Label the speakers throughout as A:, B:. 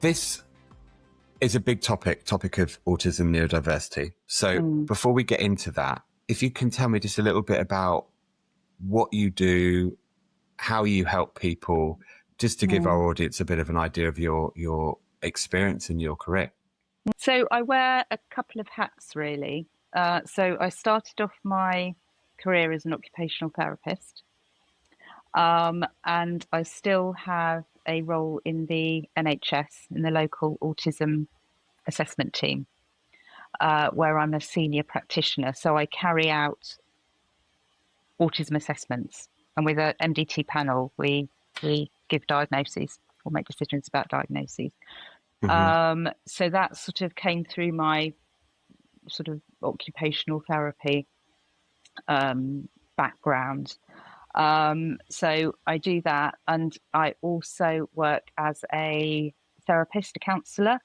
A: This is a big topic of autism neurodiversity. So before we get into that, if you can tell me just a little bit about what you do, how you help people, just to give our audience a bit of an idea of your experience in your career.
B: So I wear a couple of hats, really. So I started off my career as an occupational therapist, and I still have a role in the NHS, in the local autism assessment team, where I'm a senior practitioner. So I carry out autism assessments, and with an MDT panel, we give diagnoses or make decisions about diagnoses. So that sort of came through my sort of occupational therapy background. So I do that, and I also work as a therapist, a counsellor.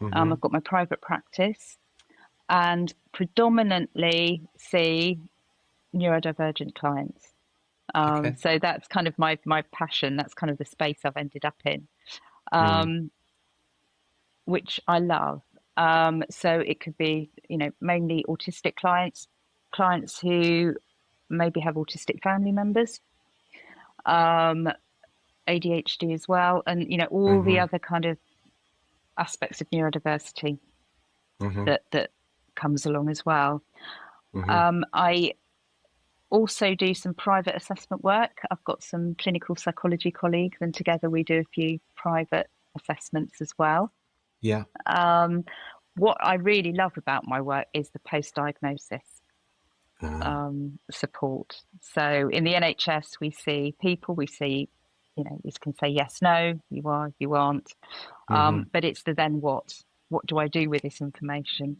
B: I've got my private practice and predominantly see neurodivergent clients. So that's kind of my passion. That's kind of the space I've ended up in, which I love. So it could be, mainly autistic clients who maybe have autistic family members, ADHD as well, and all the other kind of aspects of neurodiversity that comes along as well. I also do some private assessment work. I've got some clinical psychology colleagues, and together we do a few private assessments as well.
A: Yeah.
B: What I really love about my work is the post-diagnosis support. So in the NHS, we see people, we can say yes, no, you are, you aren't. But it's the then what? What do I do with this information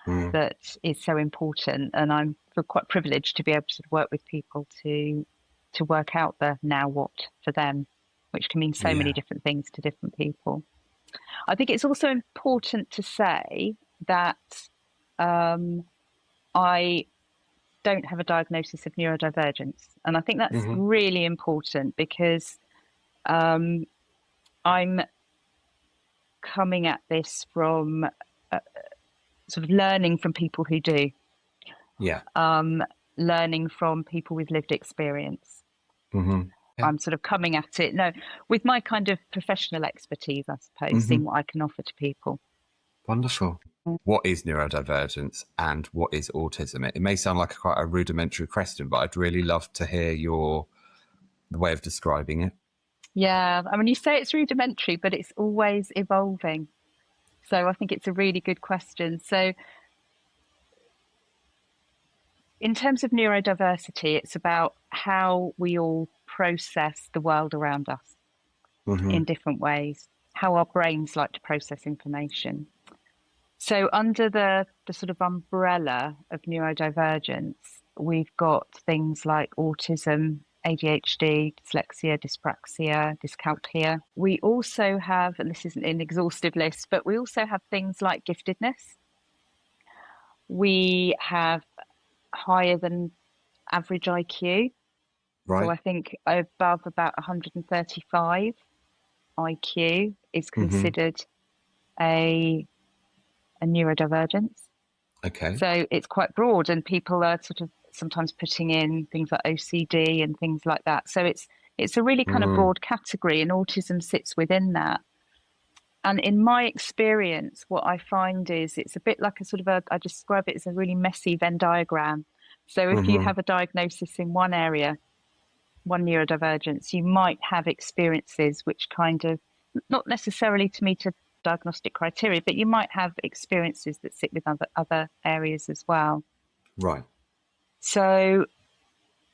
B: that is so important? And I feel quite privileged to be able to work with people to work out the now what for them, which can mean so many different things to different people. I think it's also important to say that I don't have a diagnosis of neurodivergence. And I think that's really important because I'm coming at this from sort of learning from people who do.
A: Yeah.
B: Learning from people with lived experience. I'm sort of coming at it, with my kind of professional expertise, I suppose, seeing what I can offer to people.
A: Wonderful. What is neurodivergence and what is autism? It may sound like quite a rudimentary question, but I'd really love to hear the way of describing it.
B: Yeah, I mean, you say it's rudimentary, but it's always evolving. So I think it's a really good question. So in terms of neurodiversity, it's about how we all process the world around us in different ways, how our brains like to process information. So under the sort of umbrella of neurodivergence, we've got things like autism, ADHD, dyslexia, dyspraxia, dyscalculia. We also have, and this isn't an exhaustive list, but we also have things like giftedness. We have higher than average IQ.
A: Right.
B: So I think above about 135 IQ is considered a neurodivergence.
A: Okay.
B: So it's quite broad, and people are sort of sometimes putting in things like OCD and things like that. So it's a really kind of broad category, and autism sits within that. And in my experience, what I find is it's a bit like a sort of I describe it as a really messy Venn diagram. So if you have a diagnosis in one area, one neurodivergence, you might have experiences which kind of, not necessarily to meet a diagnostic criteria, but you might have experiences that sit with other areas as well.
A: Right.
B: So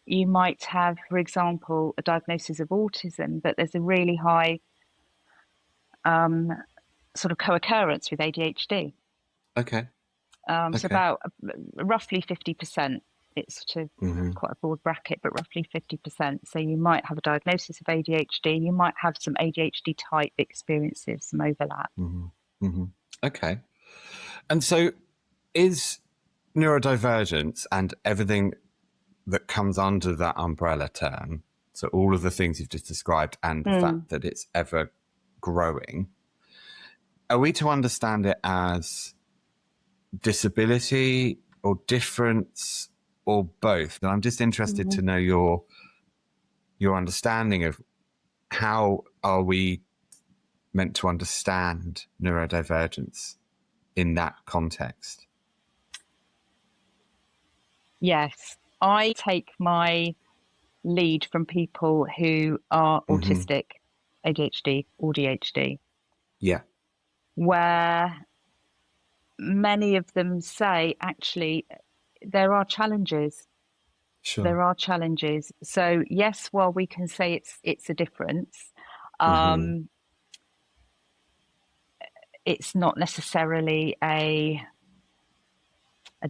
B: you might have, for example, a diagnosis of autism, but there's a really high sort of co-occurrence with ADHD.
A: Okay.
B: So about roughly 50%. It's sort of quite a broad bracket, but roughly 50%. So you might have a diagnosis of ADHD. You might have some ADHD type experiences, some overlap.
A: Okay. And so is neurodivergence and everything that comes under that umbrella term, so all of the things you've just described and the fact that it's ever growing, are we to understand it as disability or difference or both? And I'm just interested to know your understanding of how are we meant to understand neurodivergence in that context?
B: Yes, I take my lead from people who are autistic, ADHD, or DHD.
A: Yeah.
B: Where many of them say, actually, there are challenges.
A: Sure.
B: There are challenges. So yes, while we can say it's a difference, it's not necessarily a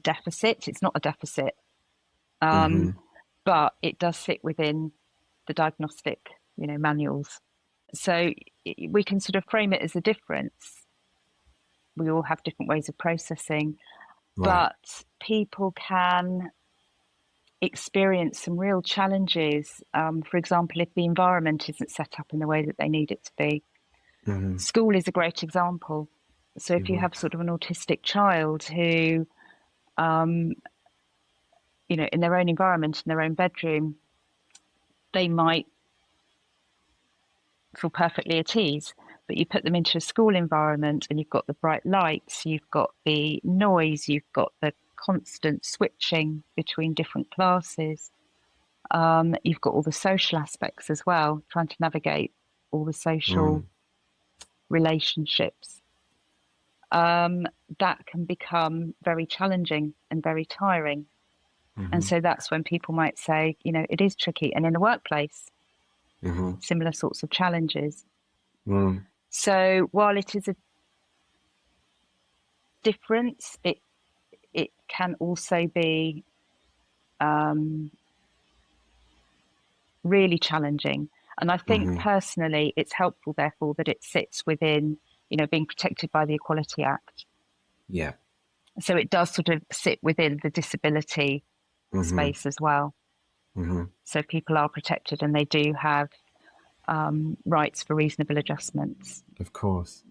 B: deficit. It's not a deficit, but it does sit within the diagnostic, manuals. So we can sort of frame it as a difference. We all have different ways of processing, but people can experience some real challenges. For example, if the environment isn't set up in the way that they need it to be. School is a great example. So if you have sort of an autistic child who, in their own environment, in their own bedroom, they might feel perfectly at ease, but you put them into a school environment and you've got the bright lights, you've got the noise, you've got the constant switching between different classes. You've got all the social aspects as well, trying to navigate all the social relationships. That can become very challenging and very tiring. And so that's when people might say, it is tricky. And in the workplace, similar sorts of challenges. So while it is a difference, it can also be really challenging. And I think personally, it's helpful, therefore, that it sits within, being protected by the Equality Act.
A: Yeah.
B: So it does sort of sit within the disability space as well. So people are protected and they do have rights for reasonable adjustments.
A: Of course.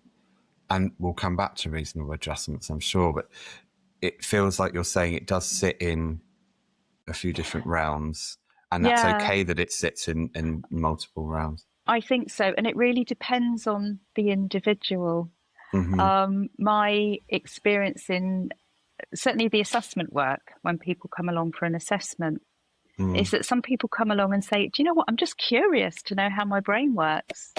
A: And we'll come back to reasonable adjustments, I'm sure, but it feels like you're saying it does sit in a few different realms, and that's okay that it sits in multiple realms.
B: I think so. And it really depends on the individual. My experience in certainly the assessment work, when people come along for an assessment, is that some people come along and say, do you know what, I'm just curious to know how my brain works.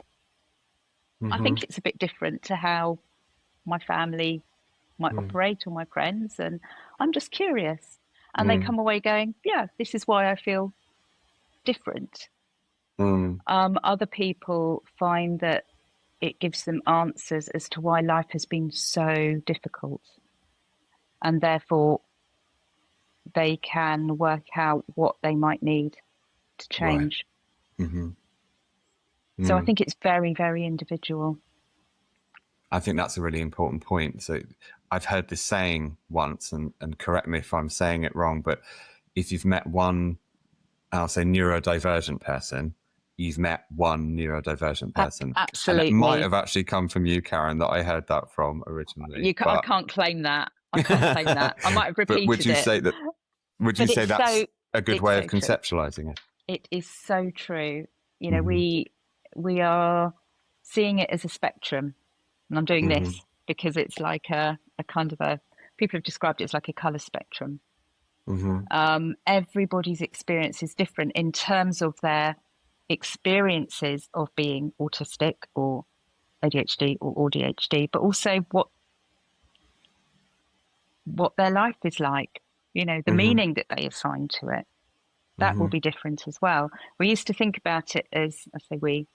B: I think it's a bit different to how my family might operate or my friends, and I'm just curious. And they come away going, yeah, this is why I feel different. Other people find that it gives them answers as to why life has been so difficult, and therefore they can work out what they might need to change. So I think it's very, very individual.
A: I think that's a really important point. So I've heard this saying once, and correct me if I'm saying it wrong, but if you've met one, I'll say neurodivergent person, you've met one neurodivergent person.
B: Absolutely.
A: And it might have actually come from you, Karen, that I heard that from originally.
B: I can't claim that. I can't claim that. I might have repeated it.
A: But would you say that? Would you say that's a good way of conceptualizing it?
B: It is so true. We are seeing it as a spectrum, and I'm doing this because it's like a kind of people have described it as like a color spectrum. Everybody's experience is different in terms of their experiences of being autistic or ADHD or ADHD, but also what their life is like, the meaning that they assign to it. That will be different as well. We used to think about it as, I say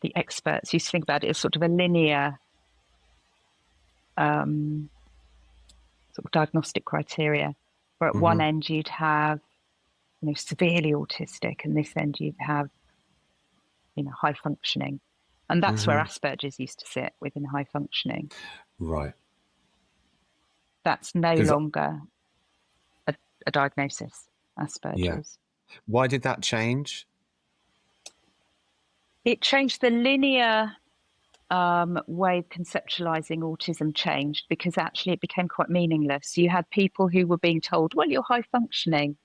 B: the experts used to think about it as sort of a linear sort of diagnostic criteria, where at one end you'd have, severely autistic, and this end you'd have, high functioning. And that's where Asperger's used to sit, within high functioning.
A: Right.
B: That's no longer a diagnosis, Asperger's.
A: Yeah. Why did that change?
B: It changed the linear way of conceptualizing autism changed, because actually it became quite meaningless. You had people who were being told, well, you're high functioning,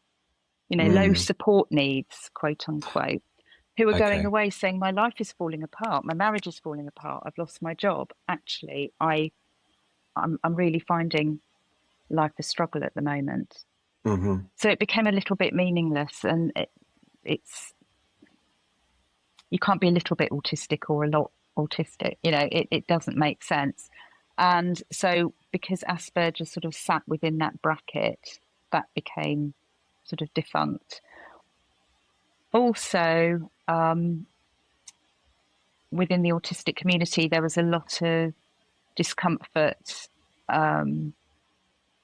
B: low support needs, quote unquote, who are going away saying, my life is falling apart, my marriage is falling apart, I've lost my job. Actually, I'm really finding life a struggle at the moment. So it became a little bit meaningless, and it's you can't be a little bit autistic or a lot autistic. It doesn't make sense. And so because Asperger's sort of sat within that bracket, that became sort of defunct. Also, within the autistic community, there was a lot of discomfort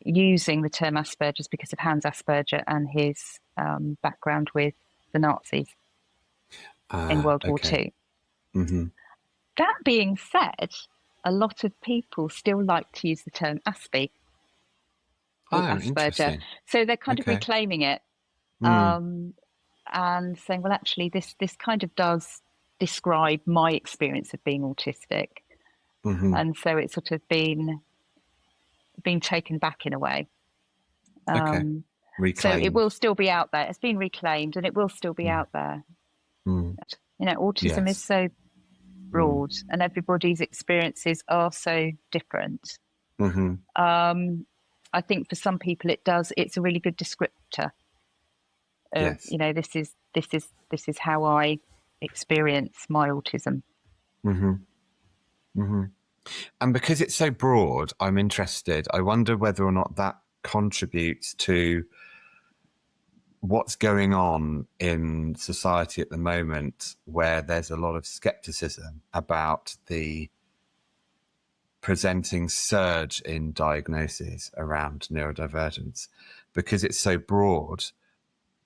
B: using the term Asperger's because of Hans Asperger and his background with the Nazis in World War II. That being said, a lot of people still like to use the term Aspie or Asperger. So they're kind of reclaiming it and saying, well, actually, this kind of does describe my experience of being autistic. And so it's sort of been taken back in a way. So it will still be out there. It's been reclaimed and it will still be out there. Autism is so broad and everybody's experiences are so different. I think for some people it's a really good descriptor of, this is how I experience my autism.
A: And because it's so broad, I'm interested. I wonder whether or not that contributes to what's going on in society at the moment, where there's a lot of skepticism about the presenting surge in diagnoses around neurodivergence. Because it's so broad,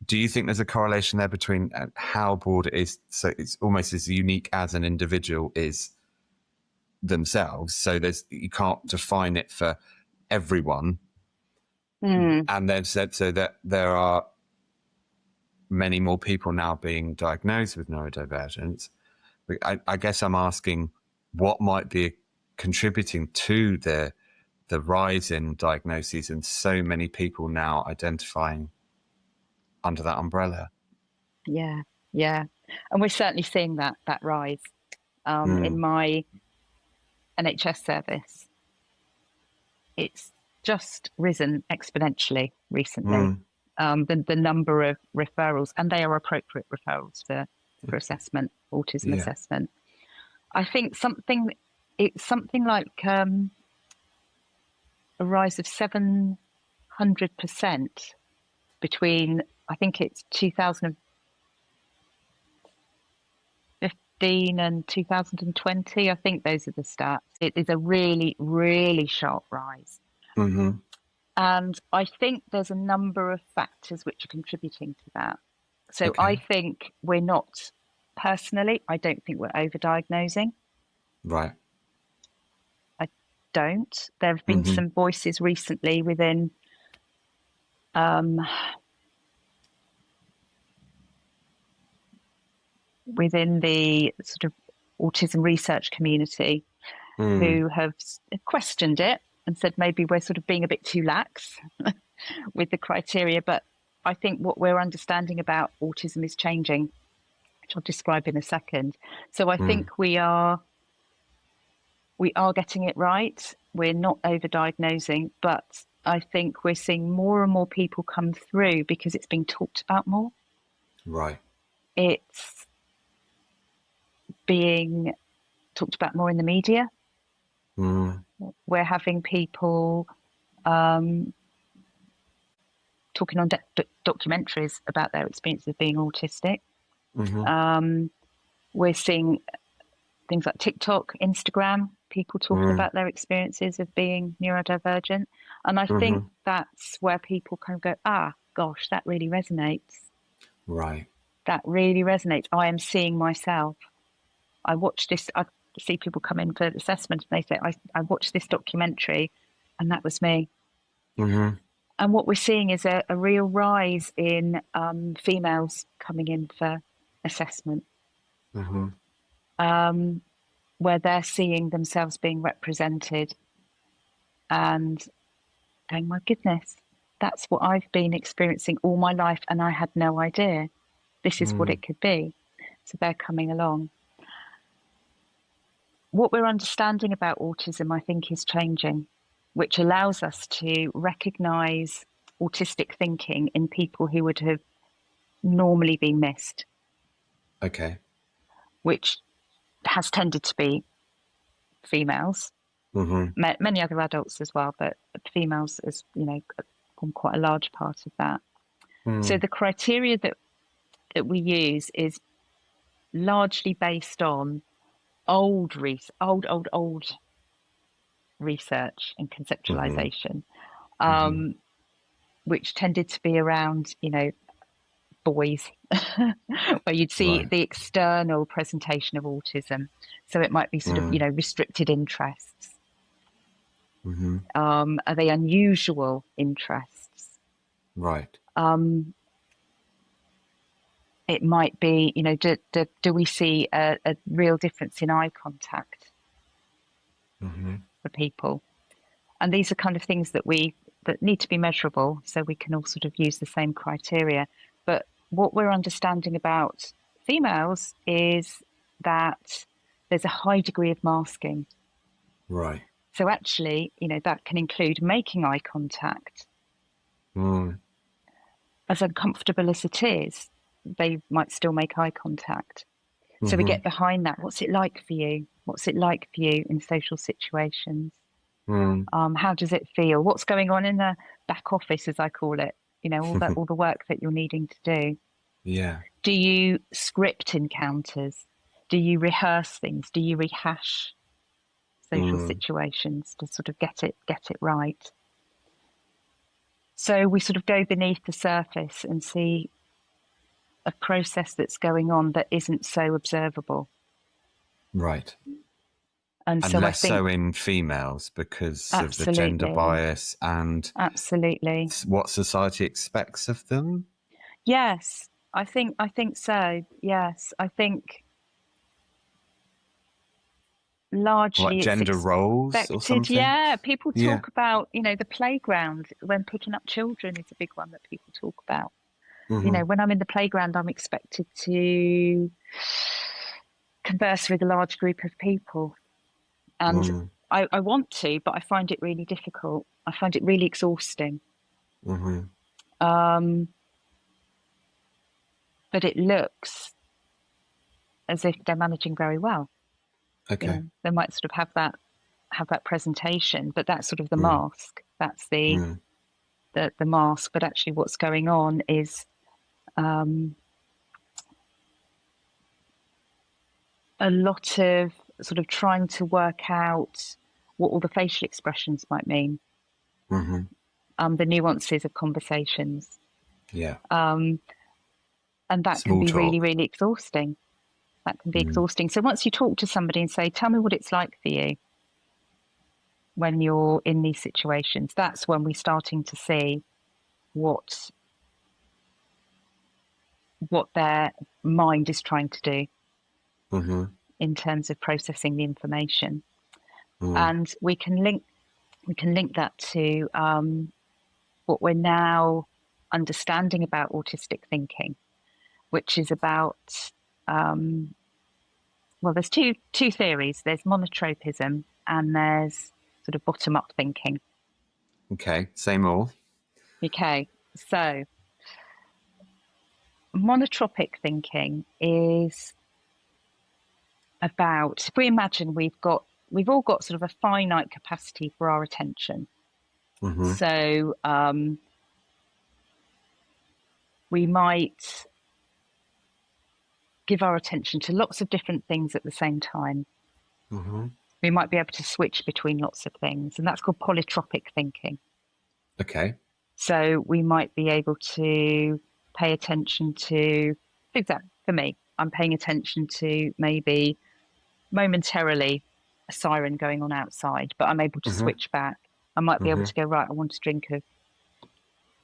A: do you think there's a correlation there between how broad it is, so it's almost as unique as an individual is themselves, so you can't define it for everyone, and they've said so that there are many more people now being diagnosed with neurodivergence? I guess I'm asking what might be contributing to the rise in diagnoses and so many people now identifying under that umbrella.
B: Yeah, and we're certainly seeing that rise in my NHS service. It's just risen exponentially recently. The number of referrals, and they are appropriate referrals for assessment, autism assessment. I think it's something like a rise of 700% between, I think it's 2015 and 2020. I think those are the stats. It is a really, really sharp rise. And I think there's a number of factors which are contributing to that. So I think we're not, personally, I don't think we're overdiagnosing.
A: Right.
B: I don't. There have been some voices recently within the sort of autism research community who have questioned it and said maybe we're sort of being a bit too lax with the criteria. But I think what we're understanding about autism is changing, which I'll describe in a second. So I think we are getting it right. We're not overdiagnosing, but I think we're seeing more and more people come through because it's being talked about more.
A: Right.
B: It's being talked about more in the media. We're having people talking on documentaries about their experience of being autistic. We're seeing things like TikTok, Instagram, people talking about their experiences of being neurodivergent. And I think that's where people kind of go, gosh, that really resonates.
A: Right.
B: That really resonates. I am seeing myself. I watch this, I see people come in for assessment and they say, I watched this documentary and that was me. And what we're seeing is a real rise in females coming in for assessment. where they're seeing themselves being represented and going, my goodness, that's what I've been experiencing all my life and I had no idea. This is what it could be. So they're coming along. What we're understanding about autism, I think, is changing, which allows us to recognise autistic thinking in people who would have normally been missed.
A: Okay.
B: Which has tended to be females, many other adults as well, but females as, you know, form quite a large part of that. So the criteria that we use is largely based on old research and conceptualization, which tended to be around, you know, boys, where you'd see the external presentation of autism. So it might be sort of, you know, restricted interests. Are they unusual interests?
A: Right.
B: It might be, you know, do we see a real difference in eye contact for people? And these are kind of things that need to be measurable, so we can all sort of use the same criteria. But what we're understanding about females is that there's a high degree of masking.
A: Right.
B: So actually, you know, that can include making eye contact. As uncomfortable as it is, they might still make eye contact. So we get behind that. What's it like for you? What's it like for you in social situations? How does it feel? What's going on in the back office, as I call it? You know, all the work that you're needing to do.
A: Yeah.
B: Do you script encounters? Do you rehearse things? Do you rehash social situations to sort of get it right? So we sort of go beneath the surface and see a process that's going on that isn't so observable.
A: Right.
B: And so
A: less
B: I think,
A: so in females because of the gender bias and what society expects of them.
B: Yes, I think so. Yes, I think largely
A: like gender roles or something.
B: Yeah, people talk about, you know, the playground when picking up children is a big one that people talk about. You know, when I'm in the playground, I'm expected to converse with a large group of people. And I want to, but I find it really difficult. I find it really exhausting. But it looks as if they're managing very well.
A: Okay.
B: You know, they might sort of have that presentation, but that's sort of the mask. That's the mask. But actually what's going on is a lot of sort of trying to work out what all the facial expressions might mean, the nuances of conversations.
A: Yeah.
B: And that
A: Small
B: can be
A: talk.
B: really, really exhausting. That can be exhausting. So once you talk to somebody and say, tell me what it's like for you when you're in these situations, that's when we're starting to see what their mind is trying to do in terms of processing the information. And we can link that to what we're now understanding about autistic thinking, which is about well, there's two theories. There's monotropism and there's sort of bottom-up thinking.
A: Okay, say more.
B: Okay, so monotropic thinking is about, if we imagine we've all got sort of a finite capacity for our attention. So we might give our attention to lots of different things at the same time. We might be able to switch between lots of things, and that's called polytropic thinking.
A: Okay.
B: So we might be able to pay attention to, for example, for me, I'm paying attention to maybe momentarily a siren going on outside, but I'm able to switch back. I might be able to go, right, I want a drink of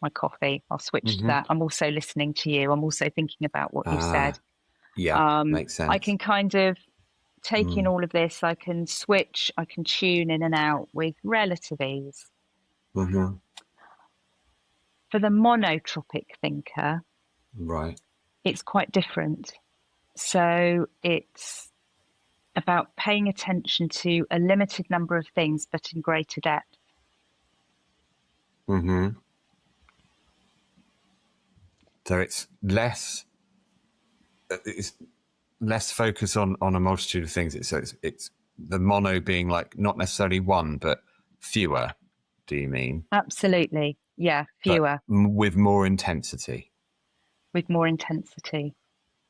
B: my coffee. I'll switch to that. I'm also listening to you. I'm also thinking about what you said.
A: Yeah, makes sense.
B: I can kind of taking all of this, I can switch, I can tune in and out with relative ease.
A: Mm-hmm.
B: For the monotropic thinker,
A: Right.
B: it's quite different. So it's about paying attention to a limited number of things, but in greater depth.
A: Mm-hmm. So it's less focus on a multitude of things. It's the mono being like not necessarily one, but fewer. Do you mean?
B: Absolutely. Yeah, fewer.
A: But with more intensity.
B: With more intensity.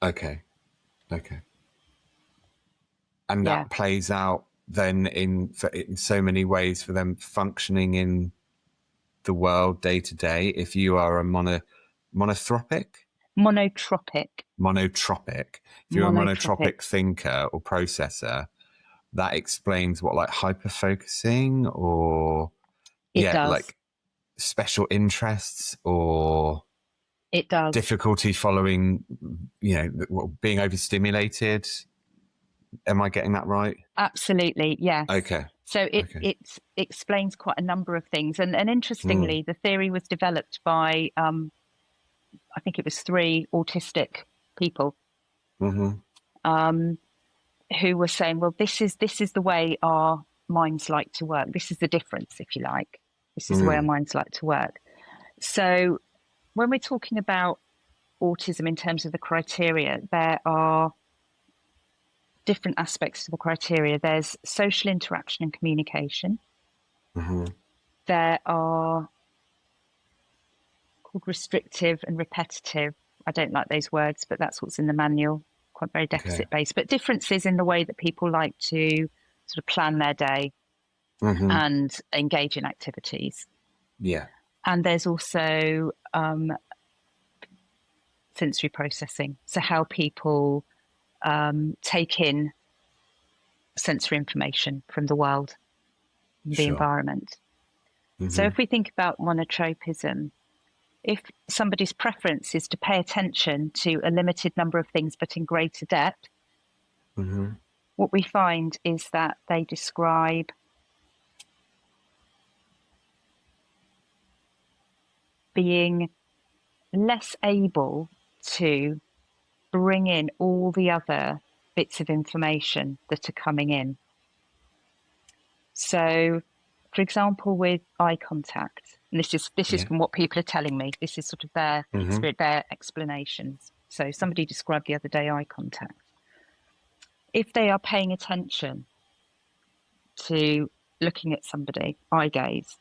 A: Okay. And that plays out then in so many ways for them functioning in the world day to day. If you are a monotropic. If you're a monotropic thinker or processor, that explains what, like hyper-focusing or
B: it does.
A: Like special interests or
B: it does
A: difficulty following, being overstimulated. Am I getting that right?
B: Absolutely, yes.
A: Okay.
B: So it explains quite a number of things. And interestingly, the theory was developed by, I think it was 3 autistic people who were saying, well, this is the way our minds like to work. This is the difference, if you like. This is the way our minds like to work. So when we're talking about autism in terms of the criteria, there are different aspects to the criteria. There's social interaction and communication. There are called restrictive and repetitive. I don't like those words, but that's what's in the manual, quite very deficit based, but differences in the way that people like to sort of plan their day and engage in activities.
A: Yeah.
B: And there's also sensory processing. So how people take in sensory information from the world, the environment. So if we think about monotropism, if somebody's preference is to pay attention to a limited number of things, but in greater depth, what we find is that they describe being less able to bring in all the other bits of information that are coming in. So, for example, with eye contact, and this is from what people are telling me, this is sort of their their explanations. So somebody described the other day eye contact. If they are paying attention to looking at somebody, eye gaze,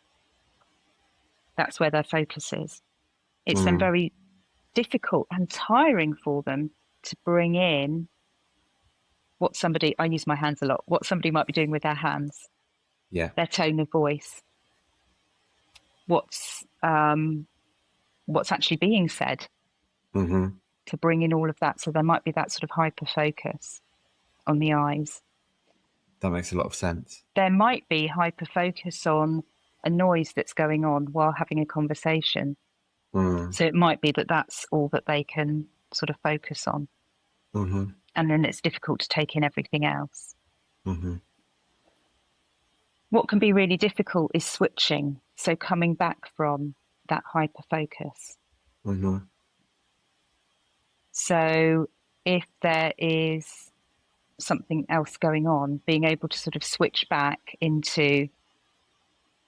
B: that's where their focus is. It's then very difficult and tiring for them to bring in what somebody, I use my hands a lot, what somebody might be doing with their hands, their tone of voice, what's actually being said, to bring in all of that. So there might be that sort of hyper focus on the eyes.
A: That makes a lot of sense.
B: There might be hyper focus on a noise that's going on while having a conversation. So it might be that that's all that they can sort of focus on. And then it's difficult to take in everything else. What can be really difficult is switching. So coming back from that hyper focus. So if there is something else going on, being able to sort of switch back into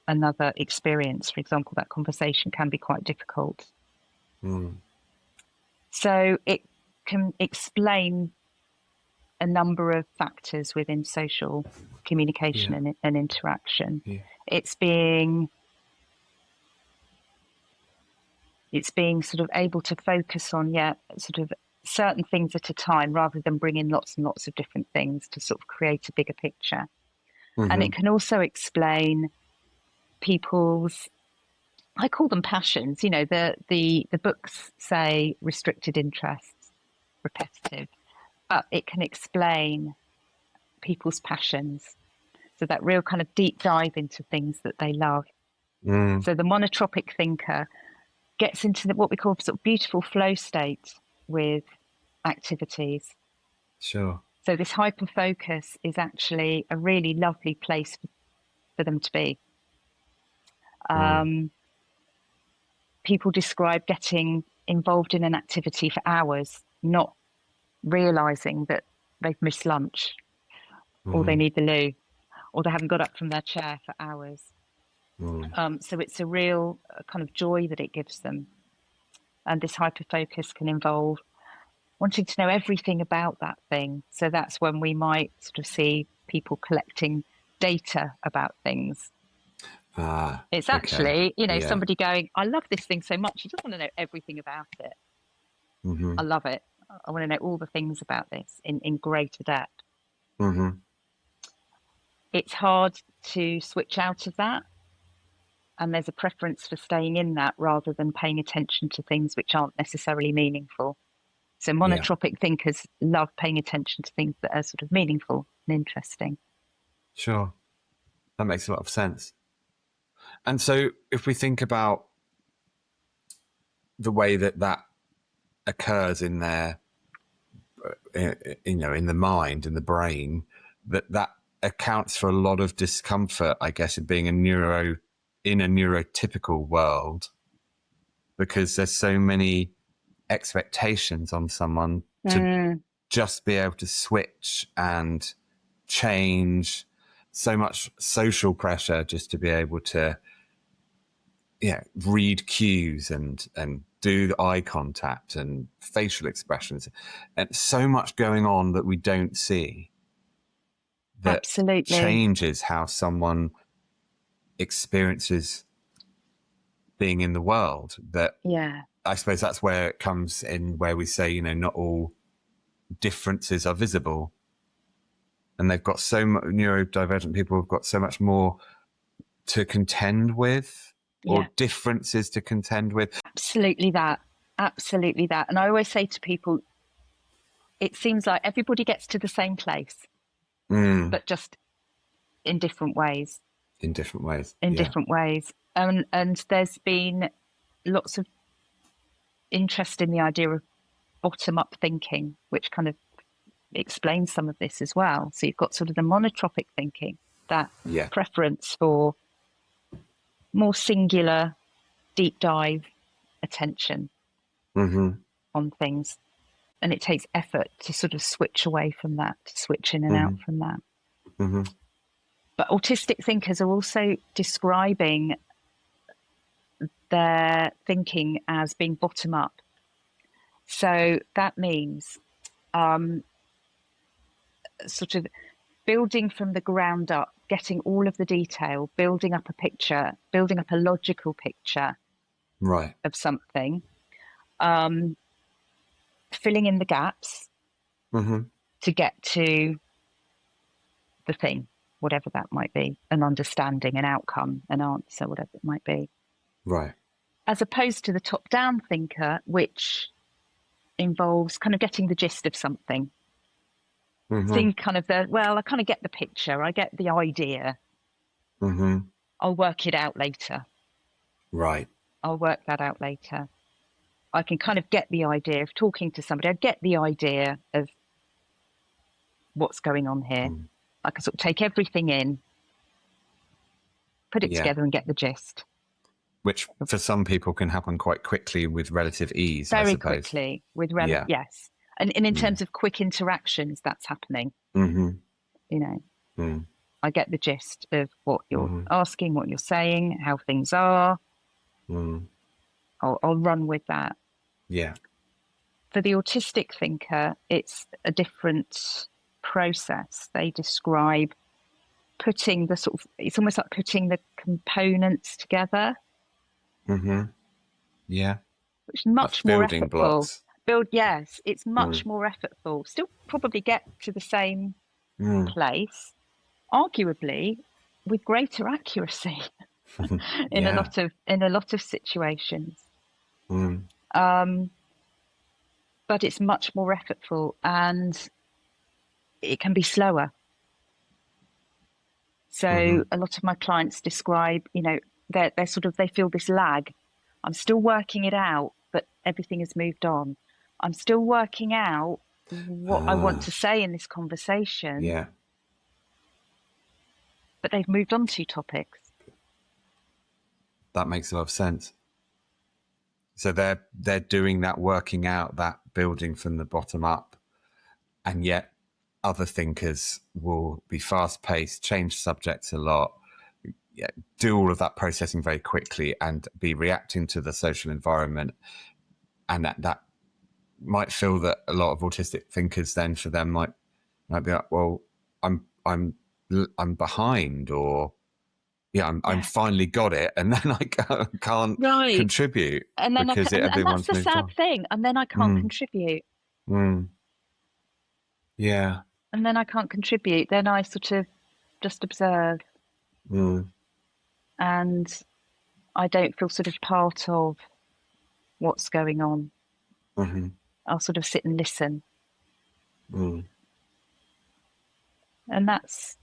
B: another experience, for example, that conversation can be quite difficult. So it can explain a number of factors within social communication and interaction. It's being sort of able to focus on sort of certain things at a time rather than bring in lots and lots of different things to sort of create a bigger picture. And it can also explain people's, I call them passions. You know, the books say restricted interests, repetitive, but it can explain people's passions. So that real kind of deep dive into things that they love. So the monotropic thinker gets into what we call sort of beautiful flow state with activities.
A: Sure.
B: So this hyper focus is actually a really lovely place for them to be. People describe getting involved in an activity for hours, not realizing that they've missed lunch, or they need the loo, or they haven't got up from their chair for hours. So it's a real kind of joy that it gives them. And this hyper focus can involve wanting to know everything about that thing. So that's when we might sort of see people collecting data about things. It's actually, somebody going, I love this thing so much. You just want to know everything about it. I love it. I want to know all the things about this in greater depth. It's hard to switch out of that. And there's a preference for staying in that rather than paying attention to things which aren't necessarily meaningful. So monotropic thinkers love paying attention to things that are sort of meaningful and interesting.
A: Sure. That makes a lot of sense. And so if we think about the way that occurs in their, in the mind, in the brain, that accounts for a lot of discomfort, I guess, in being in a neurotypical world, because there's so many expectations on someone to just be able to switch and change, so much social pressure just to be able to read cues and do the eye contact and facial expressions, and so much going on that we don't see that
B: Absolutely
A: changes how someone experiences being in the world. That I suppose that's where it comes in, where we say, not all differences are visible, and they've got so much, neurodivergent people have got so much more to contend with, or differences to contend with.
B: Absolutely that. And I always say to people, it seems like everybody gets to the same place, but just in different ways. Different ways. And there's been lots of interest in the idea of bottom-up thinking, which kind of explains some of this as well. So you've got sort of the monotropic thinking, that preference for more singular, deep dive attention on things. And it takes effort to sort of switch away from that, to switch in and out from that. But autistic thinkers are also describing their thinking as being bottom up. So that means sort of building from the ground up, getting all of the detail, building up a picture, building up a logical picture of something, filling in the gaps to get to the thing, whatever that might be, an understanding, an outcome, an answer, whatever it might be.
A: Right.
B: As opposed to the top-down thinker, which involves kind of getting the gist of something. Seeing kind of I kind of get the picture, I get the idea. I'll work it out later.
A: Right.
B: I'll work that out later. I can kind of get the idea of talking to somebody. I get the idea of what's going on here. I can sort of take everything in, put it together and get the gist.
A: Which for some people can happen quite quickly with relative ease, I suppose.
B: Very quickly with yes. And in terms of quick interactions, that's happening. I get the gist of what you're asking, what you're saying, how things are. I'll run with that.
A: Yeah.
B: For the autistic thinker, it's a different process. They describe putting the sort of, it's almost like putting the components together.
A: Yeah.
B: Which is much more effortful.
A: Blocks.
B: It's much more effortful. Still probably get to the same place, arguably with greater accuracy in a lot of situations. But it's much more effortful and it can be slower. So a lot of my clients describe, they're sort of, they feel this lag. I'm still working it out, but everything has moved on. I'm still working out what I want to say in this conversation.
A: Yeah.
B: But they've moved on to topics.
A: That makes a lot of sense. So they're doing that, working out that building from the bottom up, and yet other thinkers will be fast paced, change subjects a lot, do all of that processing very quickly, and be reacting to the social environment. And that might feel that a lot of autistic thinkers then for them might be like, well, I'm behind, or I'm finally got it, and then I can't contribute,
B: and then
A: because
B: and that's the sad
A: on.
B: thing, and then I can't contribute.
A: Yeah.
B: And then I can't contribute. Then I sort of just observe, and I don't feel sort of part of what's going on. I'll sort of sit and listen, and that's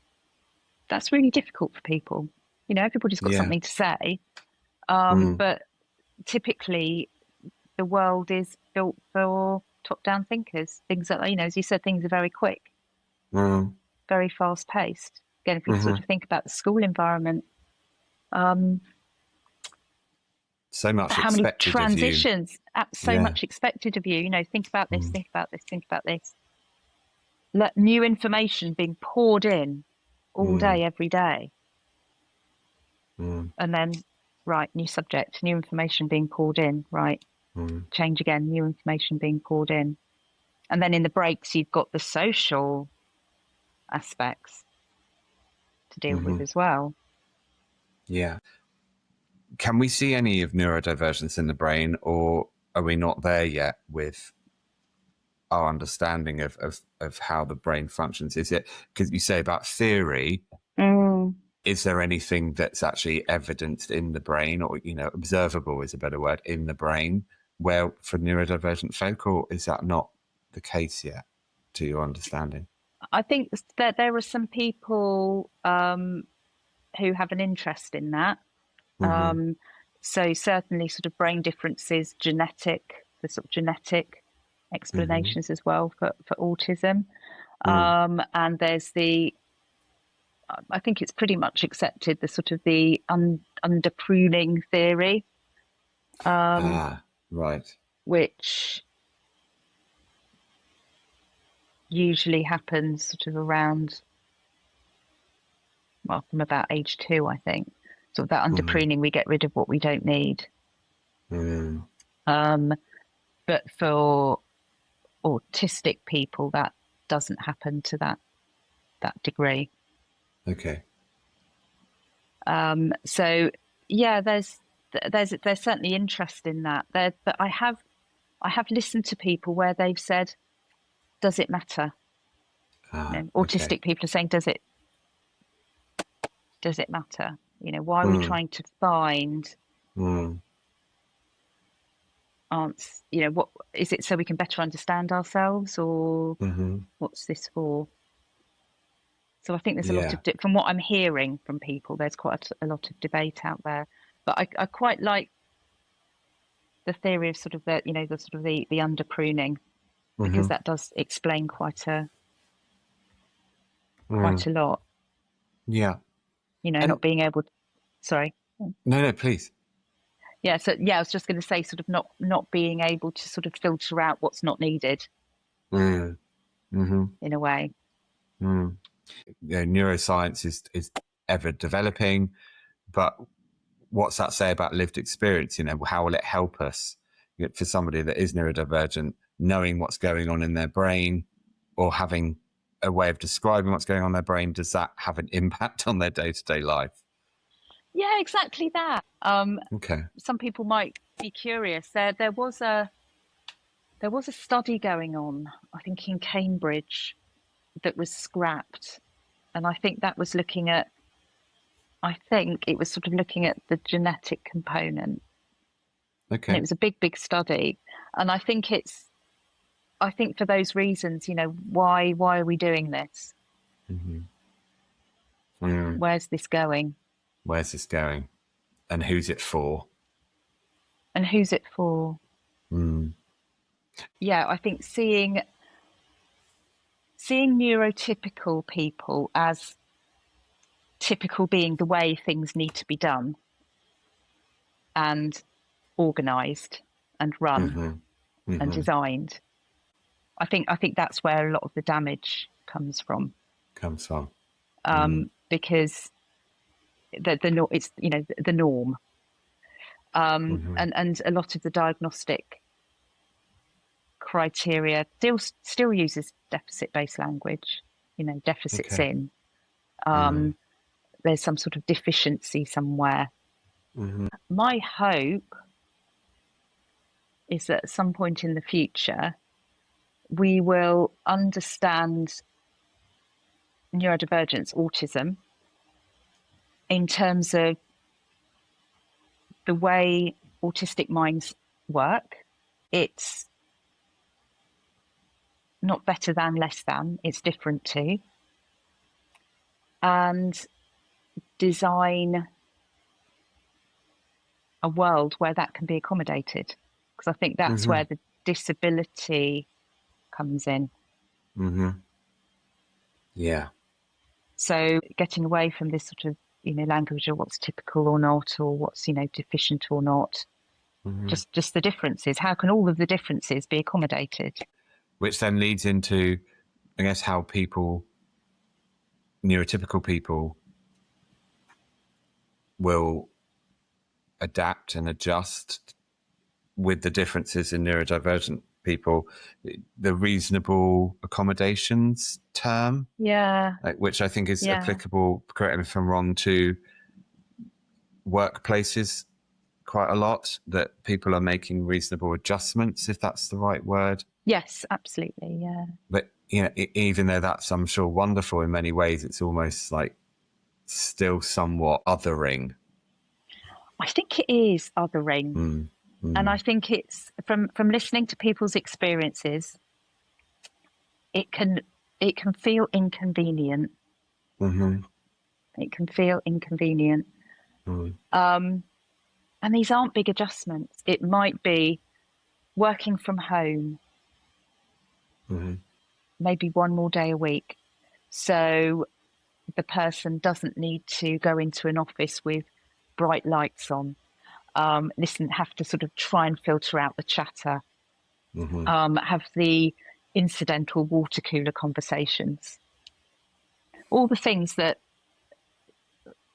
B: really difficult for people. You know, everybody's got something to say, but typically the world is built for top-down thinkers. Things that, you know, as you said, things are very quick, very fast-paced. Again, if we sort of think about the school environment,
A: so much
B: how many transitions,
A: so
B: much expected of you. You know, think about this, think about this, think about this. Let new information being poured in all day, every day. And then, right, new subject, new information being poured in, right, change again, new information being poured in. And then in the breaks, you've got the social aspects to deal with as well. Yeah.
A: Can we see any of neurodivergence in the brain, or are we not there yet with our understanding of how the brain functions? Is it, because you say about theory, is there anything that's actually evidenced in the brain, or, you know, observable is a better word, in the brain, where for neurodivergent folk, or is that not the case yet, to your understanding?
B: I think that there are some people who have an interest in that. So certainly sort of brain differences, the sort of genetic explanations as well for autism. And there's I think it's pretty much accepted, the sort of the under-pruning theory.
A: Right.
B: Which usually happens sort of around, well, from about age 2, I think. So that under-pruning, we get rid of what we don't need. But for autistic people, that doesn't happen to that degree.
A: Okay.
B: So yeah, there's certainly interest in that. But I have listened to people where they've said, "Does it matter?" Autistic people are saying, "Does it matter? You know, why are we trying to find answers? You know, what is it, so we can better understand ourselves, or what's this for?" So I think there's a lot of, from what I'm hearing from people, there's quite a lot of debate out there. But I quite like the theory of sort of the, you know, the sort of the under pruning, because that does explain quite a lot.
A: Yeah.
B: You know, not being able to, sorry.
A: No, please.
B: Yeah. So yeah, I was just going to say, sort of not being able to sort of filter out what's not needed. In a way.
A: Neuroscience is ever developing, but what's that say about lived experience? You know, how will it help us, you know, for somebody that is neurodivergent, knowing what's going on in their brain, or having a way of describing what's going on in their brain? Does that have an impact on their day-to-day life?
B: Yeah, exactly that.
A: Okay.
B: Some people might be curious. There was a study going on, I think in Cambridge, that was scrapped, and I think that was looking at, the genetic component.
A: Okay.
B: And it was a big study, and I think for those reasons, you know, why are we doing this? Where's this going? And who's it for? Yeah, I think seeing seeing neurotypical people as typical being the way things need to be done and organised and run and designed. I think that's where a lot of the damage comes from. Because it's the norm, and a lot of the diagnostic criteria still uses deficit-based language. Deficits in. There's some sort of deficiency somewhere. My hope is that at some point in the future, we will understand neurodivergence, autism, in terms of the way autistic minds work. It's not better than, less than, it's different to. And design a world where that can be accommodated. Because I think that's where the disability comes in.
A: Yeah.
B: So getting away from this sort of, language of what's typical or not, or what's, deficient or not, just the differences. How can all of the differences be accommodated?
A: Which then leads into, I guess, how neurotypical people will adapt and adjust with the differences in neurodivergent people. The reasonable accommodations term, which I think is applicable, correct me if I'm wrong, to workplaces quite a lot, that people are making reasonable adjustments, if that's the right word.
B: Yes, absolutely, yeah.
A: But even though that's, I'm sure, wonderful in many ways, it's almost like still somewhat othering.
B: I think it is othering. And I think it's from listening to people's experiences, it can feel inconvenient. It can feel inconvenient. And these aren't big adjustments. It might be working from home, maybe one more day a week. So the person doesn't need to go into an office with bright lights on. Have to sort of try and filter out the chatter, have the incidental water cooler conversations, all the things that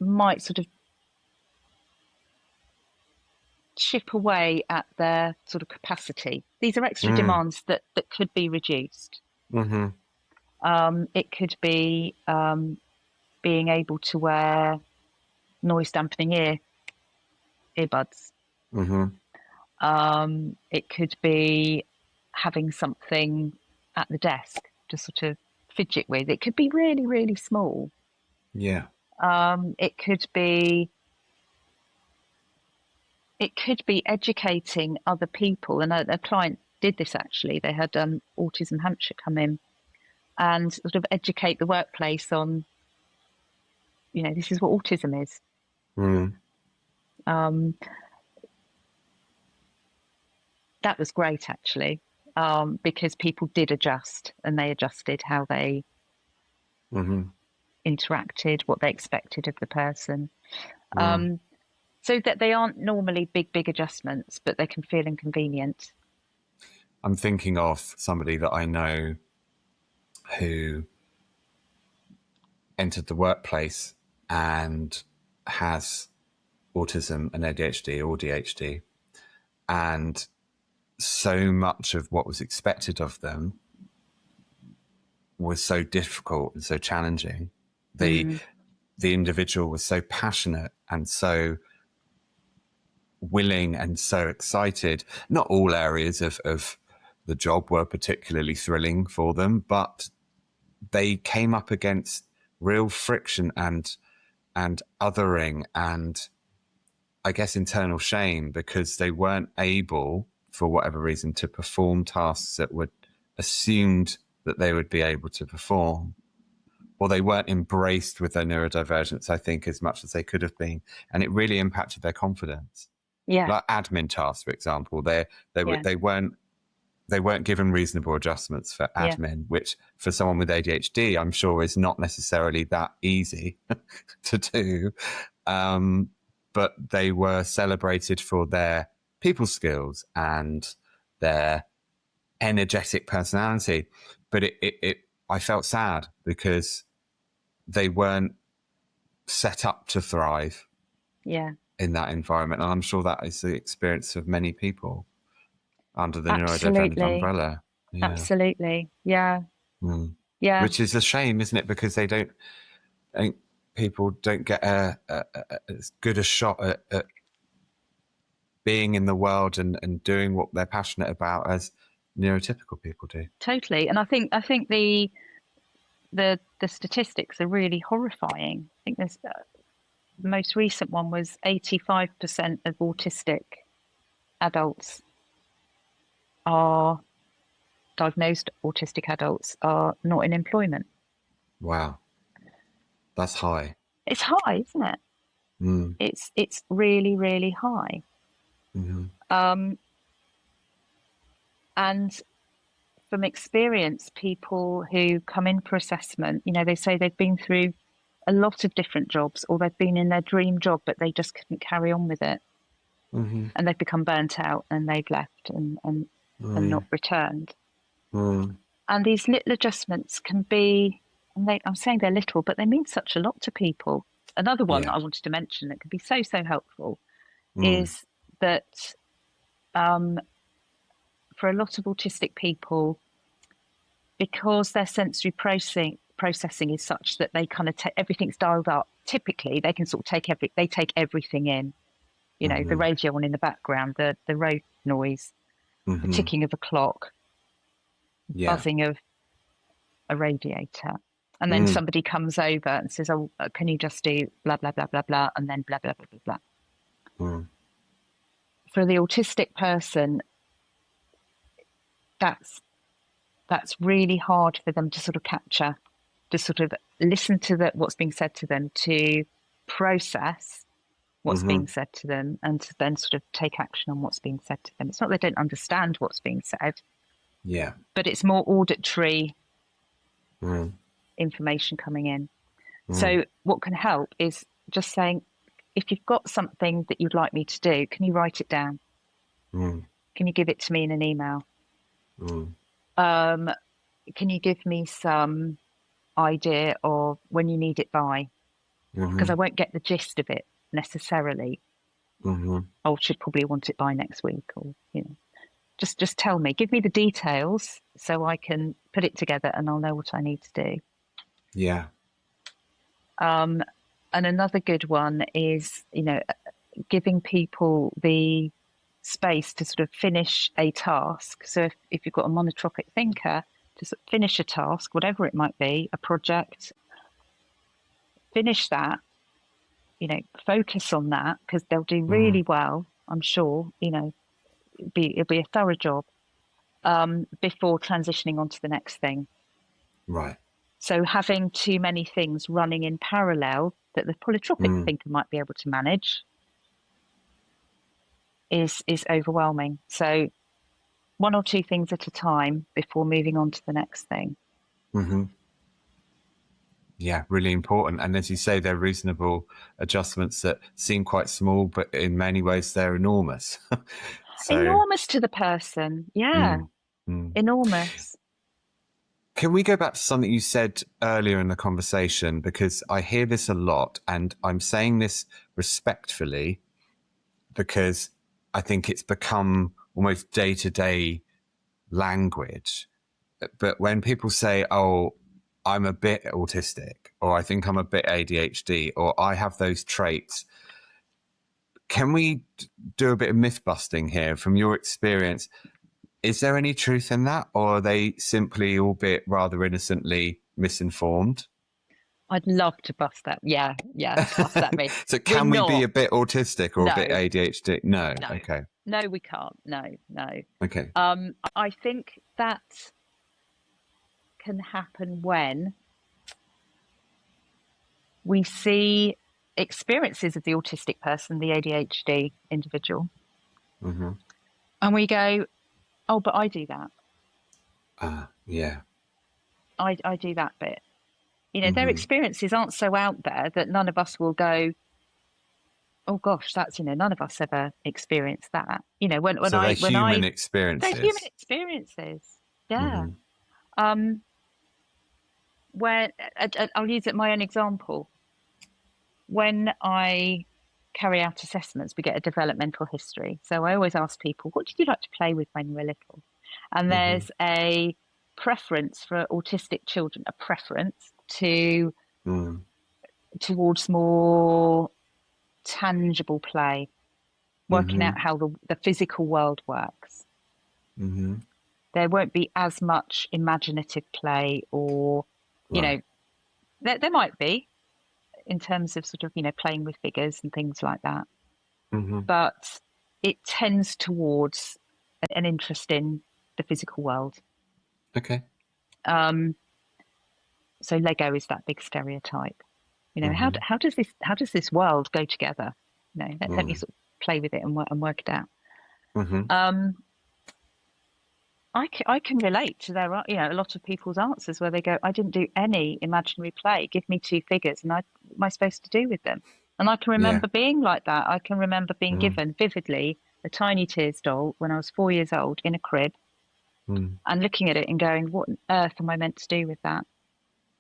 B: might sort of chip away at their sort of capacity. These are extra demands that could be reduced. It could be being able to wear noise dampening earbuds. It could be having something at the desk to sort of fidget with. It could be really, really small.
A: Yeah.
B: It could be educating other people. And a client did this actually. They had Autism Hampshire come in and sort of educate the workplace on, this is what autism is. That was great actually, because people did adjust, and they adjusted how they interacted, what they expected of the person. So that they aren't normally big adjustments, but they can feel inconvenient.
A: I'm thinking of somebody that I know who entered the workplace and has autism and ADHD or DHD, and so much of what was expected of them was so difficult and so challenging. The individual was so passionate and so willing and so excited. Not all areas of the job were particularly thrilling for them, but they came up against real friction and othering and, I guess, internal shame, because they weren't able, for whatever reason, to perform tasks that were assumed that they would be able to perform, or they weren't embraced with their neurodivergence, I think, as much as they could have been, and it really impacted their confidence.
B: Yeah,
A: like admin tasks, for example, they weren't they weren't given reasonable adjustments for admin, which for someone with ADHD, I'm sure is not necessarily that easy to do. But they were celebrated for their people skills and their energetic personality. But I felt sad because they weren't set up to thrive in that environment. And I'm sure that is the experience of many people under the neurodivergent umbrella.
B: Yeah. Absolutely. Yeah.
A: Mm.
B: Yeah.
A: Which is a shame, isn't it? Because I think people don't get as good a shot at being in the world and doing what they're passionate about as neurotypical people do.
B: Totally. And I think the statistics are really horrifying. I think there's the most recent one was 85% of autistic adults are diagnosed autistic adults are not in employment.
A: Wow. That's high.
B: It's high, isn't it?
A: Mm.
B: It's really, really high.
A: Mm-hmm.
B: And from experience, people who come in for assessment, they say they've been through a lot of different jobs, or they've been in their dream job, but they just couldn't carry on with it.
A: Mm-hmm.
B: And they've become burnt out and they've left and not returned.
A: Mm.
B: And these little adjustments can be, I'm saying they're little, but they mean such a lot to people. Another one that I wanted to mention that can be so, so helpful is that for a lot of autistic people, because their sensory processing is such that they kind of everything's dialed up. Typically, they can sort of take everything in. The radio on in the background, the road noise, the ticking of a clock, buzzing of a radiator, and then somebody comes over and says, "Oh, can you just do blah blah blah blah blah," and then blah blah blah blah blah. For the autistic person, that's really hard for them to sort of capture, to sort of listen to what's being said to them, to process what's being said to them, and to then sort of take action on what's being said to them. It's not they don't understand what's being said, but it's more auditory information coming in. So what can help is just saying, if you've got something that you'd like me to do, can you write it down? Can you give it to me in an email? Can you give me some idea of when you need it by? Because I won't get the gist of it necessarily. I should probably want it by next week, or just tell me, give me the details so I can put it together and I'll know what I need to do. And another good one is giving people the space to sort of finish a task. So if you've got a monotropic thinker, to sort of finish a task, whatever it might be, a project, finish that, focus on that, because they'll do really well, I'm sure. It'll be a thorough job before transitioning on to the next thing.
A: Right.
B: So having too many things running in parallel that the polytropic thinker might be able to manage is overwhelming. So one or two things at a time before moving on to the next thing.
A: Yeah, really important. And as you say, they're reasonable adjustments that seem quite small, but in many ways they're enormous.
B: Enormous to the person. Yeah. Enormous.
A: Can we go back to something you said earlier in the conversation? Because I hear this a lot, and I'm saying this respectfully because I think it's become almost day-to-day language. But when people say, "Oh, I'm a bit autistic," or "I think I'm a bit ADHD," or "I have those traits," can we do a bit of myth busting here from your experience? Is there any truth in that, or are they simply, albeit rather innocently, misinformed?
B: I'd love to bust that. Yeah, bust that myth.
A: So can we be a bit autistic or a bit ADHD? No. Okay.
B: No, we can't. No.
A: Okay.
B: I think that can happen when we see experiences of the autistic person, the ADHD individual, and we go, "Oh, but I do that."
A: Yeah.
B: I do that bit. You know, their experiences aren't so out there that none of us will go, oh gosh, that's, you know, none of us ever experienced that. You know, when
A: So they're human
B: they're human
A: experiences.
B: experiences. Yeah. Where I'll use it my own example. When I carry out assessments, we get a developmental history. So I always ask people, what did you like to play with when you were little? And there's a preference for autistic children, a preference to towards more tangible play, working out how the physical world works. There won't be as much imaginative play, or, you know, there might be in terms of sort of, you know, playing with figures and things like that. But it tends towards an interest in the physical world.
A: Okay.
B: So Lego is that big stereotype. You know, how does this world go together? You know, let me sort of play with it and work it out. I can relate to their, you know, a lot of people's answers where they go, I didn't do any imaginary play. Give me two figures, and what am I supposed to do with them? And I can remember being like that. I can remember being given vividly a Tiny Tears doll when I was 4 years old in a crib, and looking at it and going, what on earth am I meant to do with that?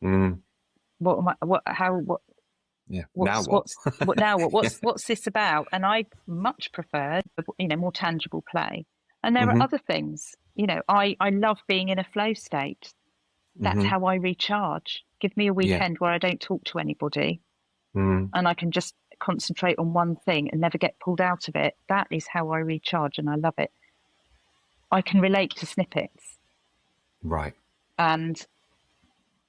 B: What am I? What? How? What?
A: Yeah.
B: What's this about? And I much preferred, you know, more tangible play. And there are other things. You know, I love being in a flow state. That's how I recharge. Give me a weekend where I don't talk to anybody, and I can just concentrate on one thing and never get pulled out of it. That is how I recharge, and I love it. I can relate to snippets.
A: Right.
B: And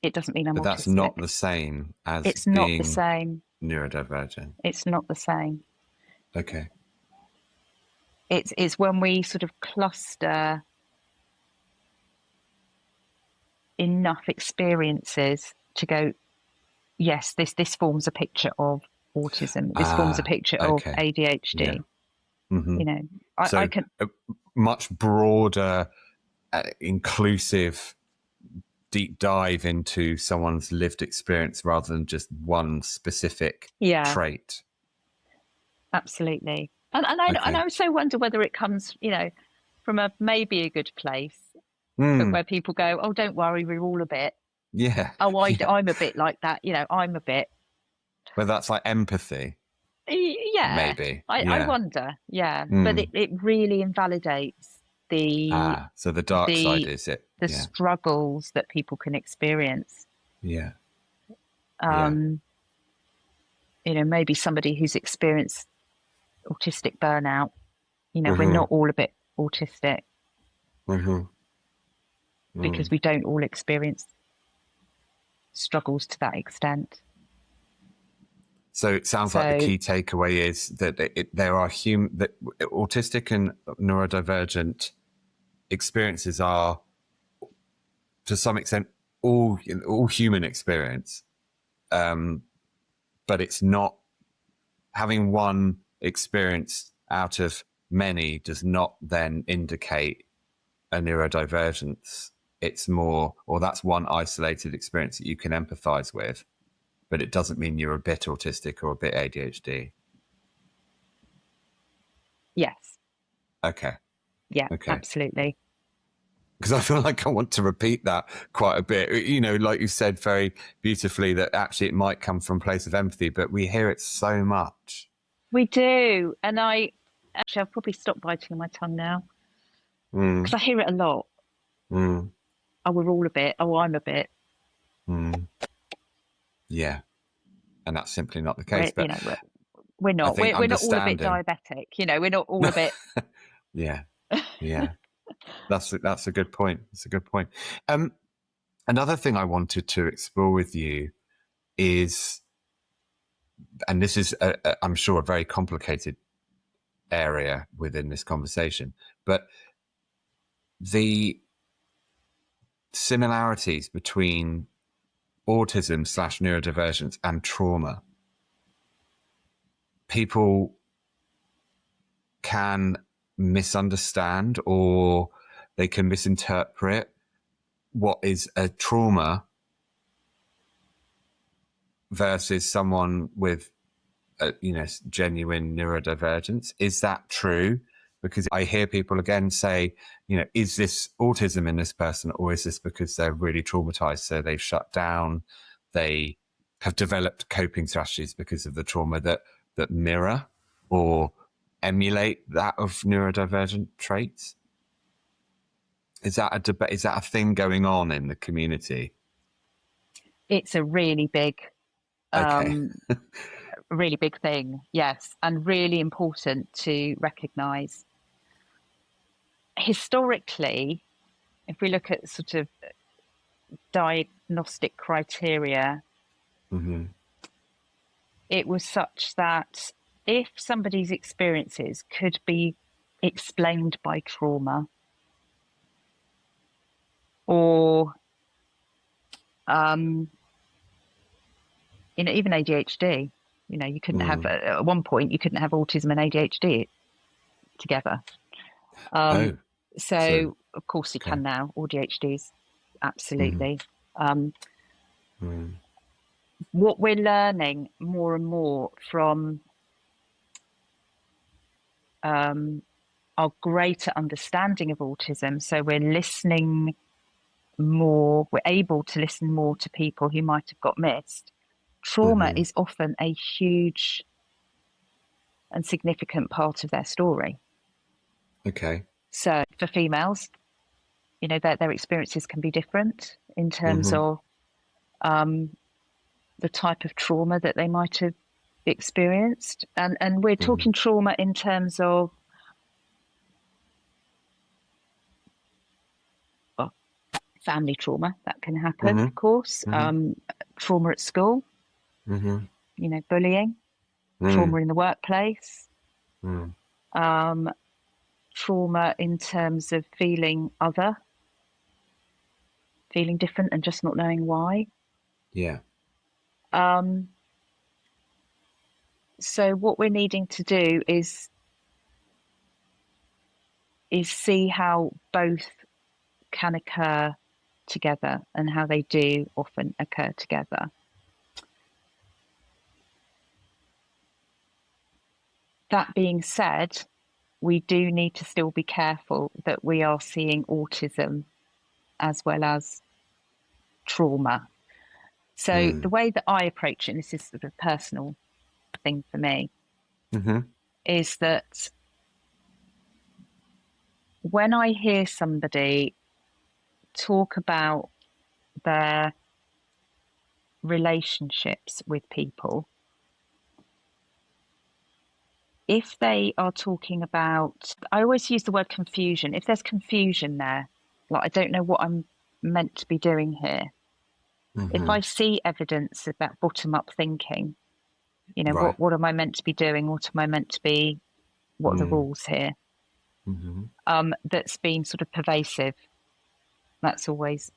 B: it doesn't mean I'm
A: but
B: autistic.
A: That's not the same as
B: it's
A: being
B: not the same.
A: Neurodivergent.
B: It's not the same.
A: Okay.
B: It's when we sort of cluster enough experiences to go, yes, this forms a picture of autism. This forms a picture of ADHD. Yeah. You know, I can
A: a much broader, inclusive, deep dive into someone's lived experience rather than just one specific trait.
B: Absolutely. And I also wonder whether it comes, you know, from maybe a good place, but where people go, oh, don't worry, we're all a bit.
A: Yeah.
B: Oh, I'm a bit like that. You know, I'm a bit.
A: Well, that's like empathy.
B: Yeah.
A: Maybe.
B: I wonder. Yeah. But it really invalidates
A: so the dark side is it.
B: The struggles that people can experience.
A: Yeah.
B: You know, maybe somebody who's experienced autistic burnout, you know, we're not all a bit autistic because we don't all experience struggles to that extent.
A: So it sounds like the key takeaway is that there are that autistic and neurodivergent experiences are, to some extent, all human experience, but it's not having one experience out of many does not then indicate a neurodivergence. It's more, or that's one isolated experience that you can empathize with, but it doesn't mean you're a bit autistic or a bit ADHD.
B: Yes.
A: Okay.
B: Yeah, okay. Absolutely.
A: Because I feel like I want to repeat that quite a bit. You know, like you said very beautifully, that actually it might come from a place of empathy, but we hear it so much.
B: We do. And I'll probably stop biting on my tongue now. Because I hear it a lot. Oh, we're all a bit. Oh, I'm a bit.
A: Yeah. And that's simply not the case.
B: But you know, we're not. We're not all a bit diabetic. You know, we're not all a bit.
A: Yeah. Yeah. That's a good point. It's a good point. Another thing I wanted to explore with you is, and this is, I'm sure, a very complicated area within this conversation, but the similarities between autism / neurodivergence and trauma. People can misunderstand or they can misinterpret what is a trauma versus someone with genuine neurodivergence. Is that true? Because I hear people again say, is this autism in this person, or is this because they're really traumatized, so they've shut down, they have developed coping strategies because of the trauma that mirror or emulate that of neurodivergent traits? Is that a debate? Is that a thing going on in the community?
B: It's a really big
A: Okay.
B: really big thing, yes, and really important to recognise. Historically, if we look at sort of diagnostic criteria, it was such that if somebody's experiences could be explained by trauma, or even ADHD, you couldn't have at one point you couldn't have autism and ADHD together. So of course you can now. ADHDs, absolutely. What we're learning more and more from our greater understanding of autism, so we're listening more, we're able to listen more to people who might have got missed. Trauma is often a huge and significant part of their story.
A: Okay.
B: So for females, their experiences can be different in terms of the type of trauma that they might have experienced. And we're talking trauma in terms of family trauma. That can happen, of course. Trauma at school, bullying, trauma in the workplace, trauma in terms of feeling other, feeling different and just not knowing why.
A: Yeah.
B: So what we're needing to do is see how both can occur together and how they do often occur together. That being said, we do need to still be careful that we are seeing autism as well as trauma. So the way that I approach it, and this is sort of a personal thing for me, is that when I hear somebody talk about their relationships with people, if they are talking about, I always use the word confusion. If there's confusion there, like I don't know what I'm meant to be doing here. If I see evidence of that bottom-up thinking,
A: Right.
B: what am I meant to be doing? What am I meant to be? What are the rules here? That's been sort of pervasive. That's always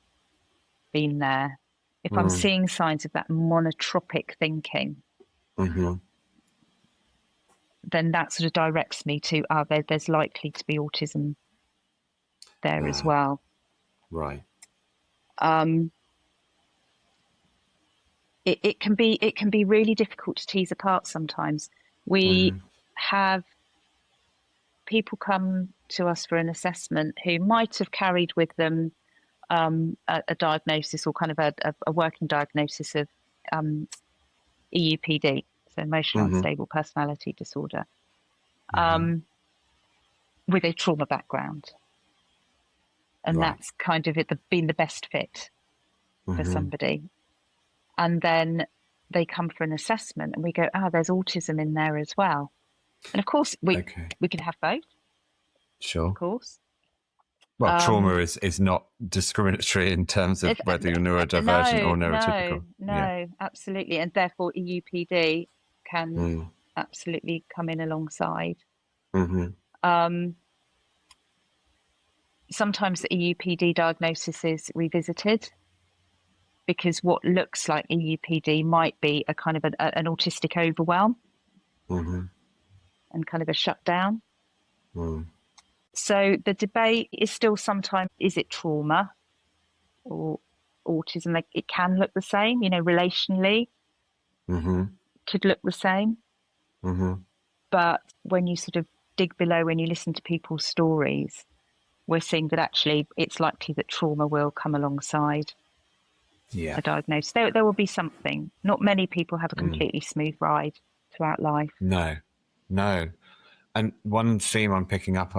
B: been there. If I'm seeing signs of that monotropic thinking, then that sort of directs me to, there's likely to be autism there as well.
A: Right.
B: It can be really difficult to tease apart sometimes. We have people come to us for an assessment who might have carried with them a diagnosis or kind of a working diagnosis of EUPD, so emotional unstable personality disorder, with a trauma background. And that's kind of been the best fit for somebody. And then they come for an assessment and we go, there's autism in there as well. And of course, we can have both.
A: Sure.
B: Of course.
A: Well, trauma is not discriminatory in terms of whether you're neurodivergent or neurotypical.
B: No, absolutely. And therefore, EUPD can absolutely come in alongside. Sometimes the EUPD diagnosis is revisited because what looks like EUPD might be a kind of an autistic overwhelm and kind of a shutdown. So the debate is still sometimes, is it trauma? or autism, it can look the same, relationally could look the same. But when you sort of dig below, when you listen to people's stories, we're seeing that actually it's likely that trauma will come alongside a diagnosis. There will be something. Not many people have a completely smooth ride throughout life.
A: No. And one theme I'm picking up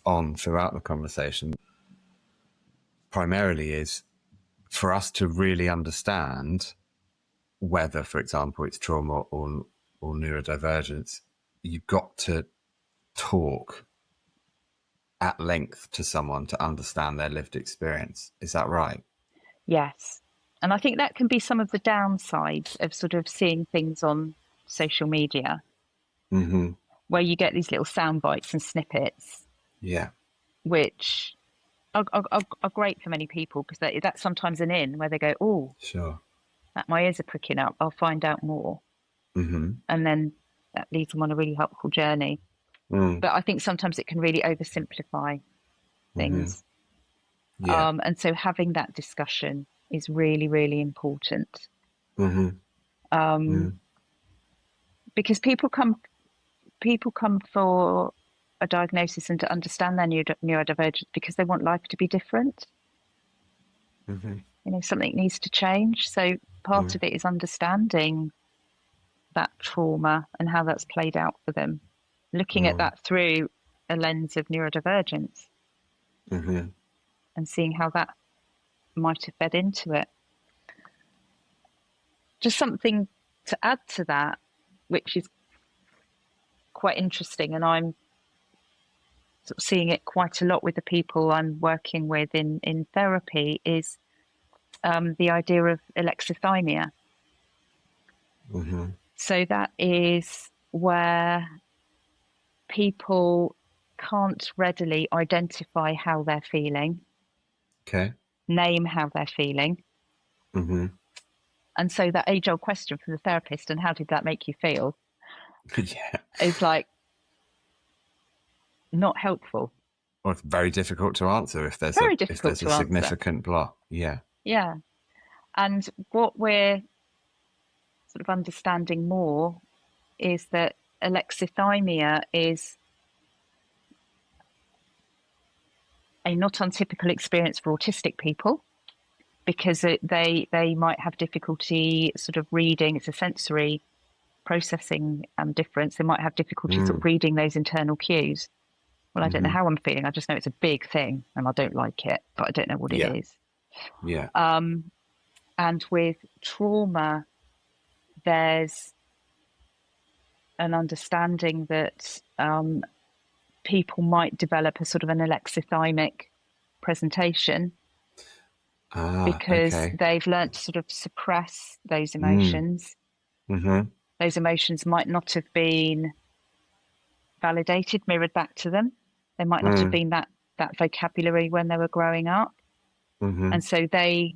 A: on throughout the conversation primarily is for us to really understand whether, for example, it's trauma or neurodivergence, you've got to talk at length to someone to understand their lived experience. Is that right?
B: Yes. And I think that can be some of the downsides of sort of seeing things on social media, where you get these little sound bites and snippets, which are great for many people, because that's sometimes an in where they go, oh,
A: sure,
B: that my ears are pricking up, I'll find out more. And then that leads them on a really helpful journey. But I think sometimes it can really oversimplify things. And so having that discussion is really, really important. Because people come for a diagnosis and to understand their neurodivergence because they want life to be different. Something needs to change. So part of it is understanding that trauma and how that's played out for them, looking at that through a lens of neurodivergence and seeing how that might have fed into it. Just something to add to that, which is quite interesting, and I'm sort of seeing it quite a lot with the people I'm working with in therapy, is the idea of alexithymia. So that is where people can't readily identify how they're feeling, name how they're feeling. And so that age-old question from the therapist, and how did that make you feel? Is like not helpful.
A: Well, it's very difficult to answer if there's a significant block. Yeah.
B: And what we're sort of understanding more is that alexithymia is a not untypical experience for autistic people, because they might have difficulty sort of reading. It's a sensory processing difference. They might have difficulty sort of reading those internal cues. Well, I don't know how I'm feeling. I just know it's a big thing and I don't like it, but I don't know what it is. And with trauma, there's an understanding that people might develop a sort of an alexithymic presentation because they've learnt to sort of suppress those emotions. Those emotions might not have been validated, mirrored back to them. They might not have been that vocabulary when they were growing up. And so they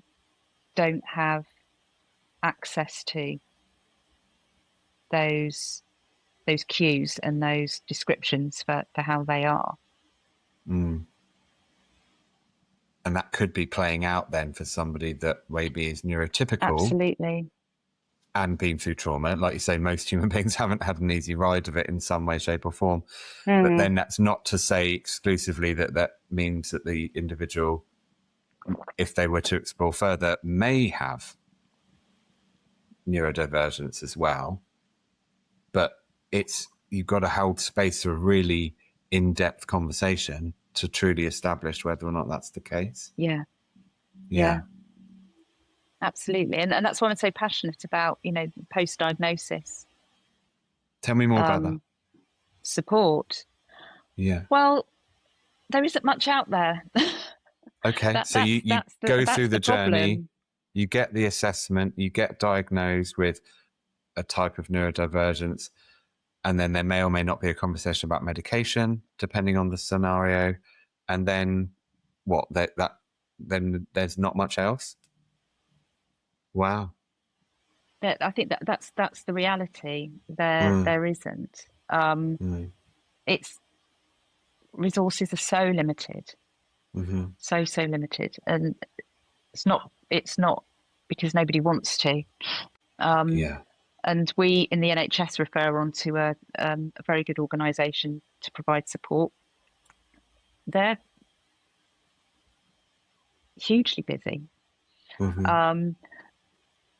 B: don't have access to those cues and those descriptions for how they are.
A: And that could be playing out then for somebody that maybe is neurotypical.
B: Absolutely.
A: And been through trauma. Like you say, most human beings haven't had an easy ride of it in some way, shape or form. But then that's not to say exclusively that means that the individual, if they were to explore further, may have neurodivergence as well. But you've got to hold space for a really in-depth conversation to truly establish whether or not that's the case.
B: Yeah. Absolutely. And that's why I'm so passionate about, post-diagnosis.
A: Tell me more about that.
B: Support.
A: Yeah.
B: Well, there isn't much out there.
A: Okay. So you go through the journey, you get the assessment, you get diagnosed with a type of neurodivergence, and then there may or may not be a conversation about medication, depending on the scenario. And then what? Then there's not much else? Wow.
B: I think that's the reality. There isn't. It's resources are so limited, so limited, and It's not because nobody wants to. And we in the NHS refer on to a very good organisation to provide support. They're hugely busy.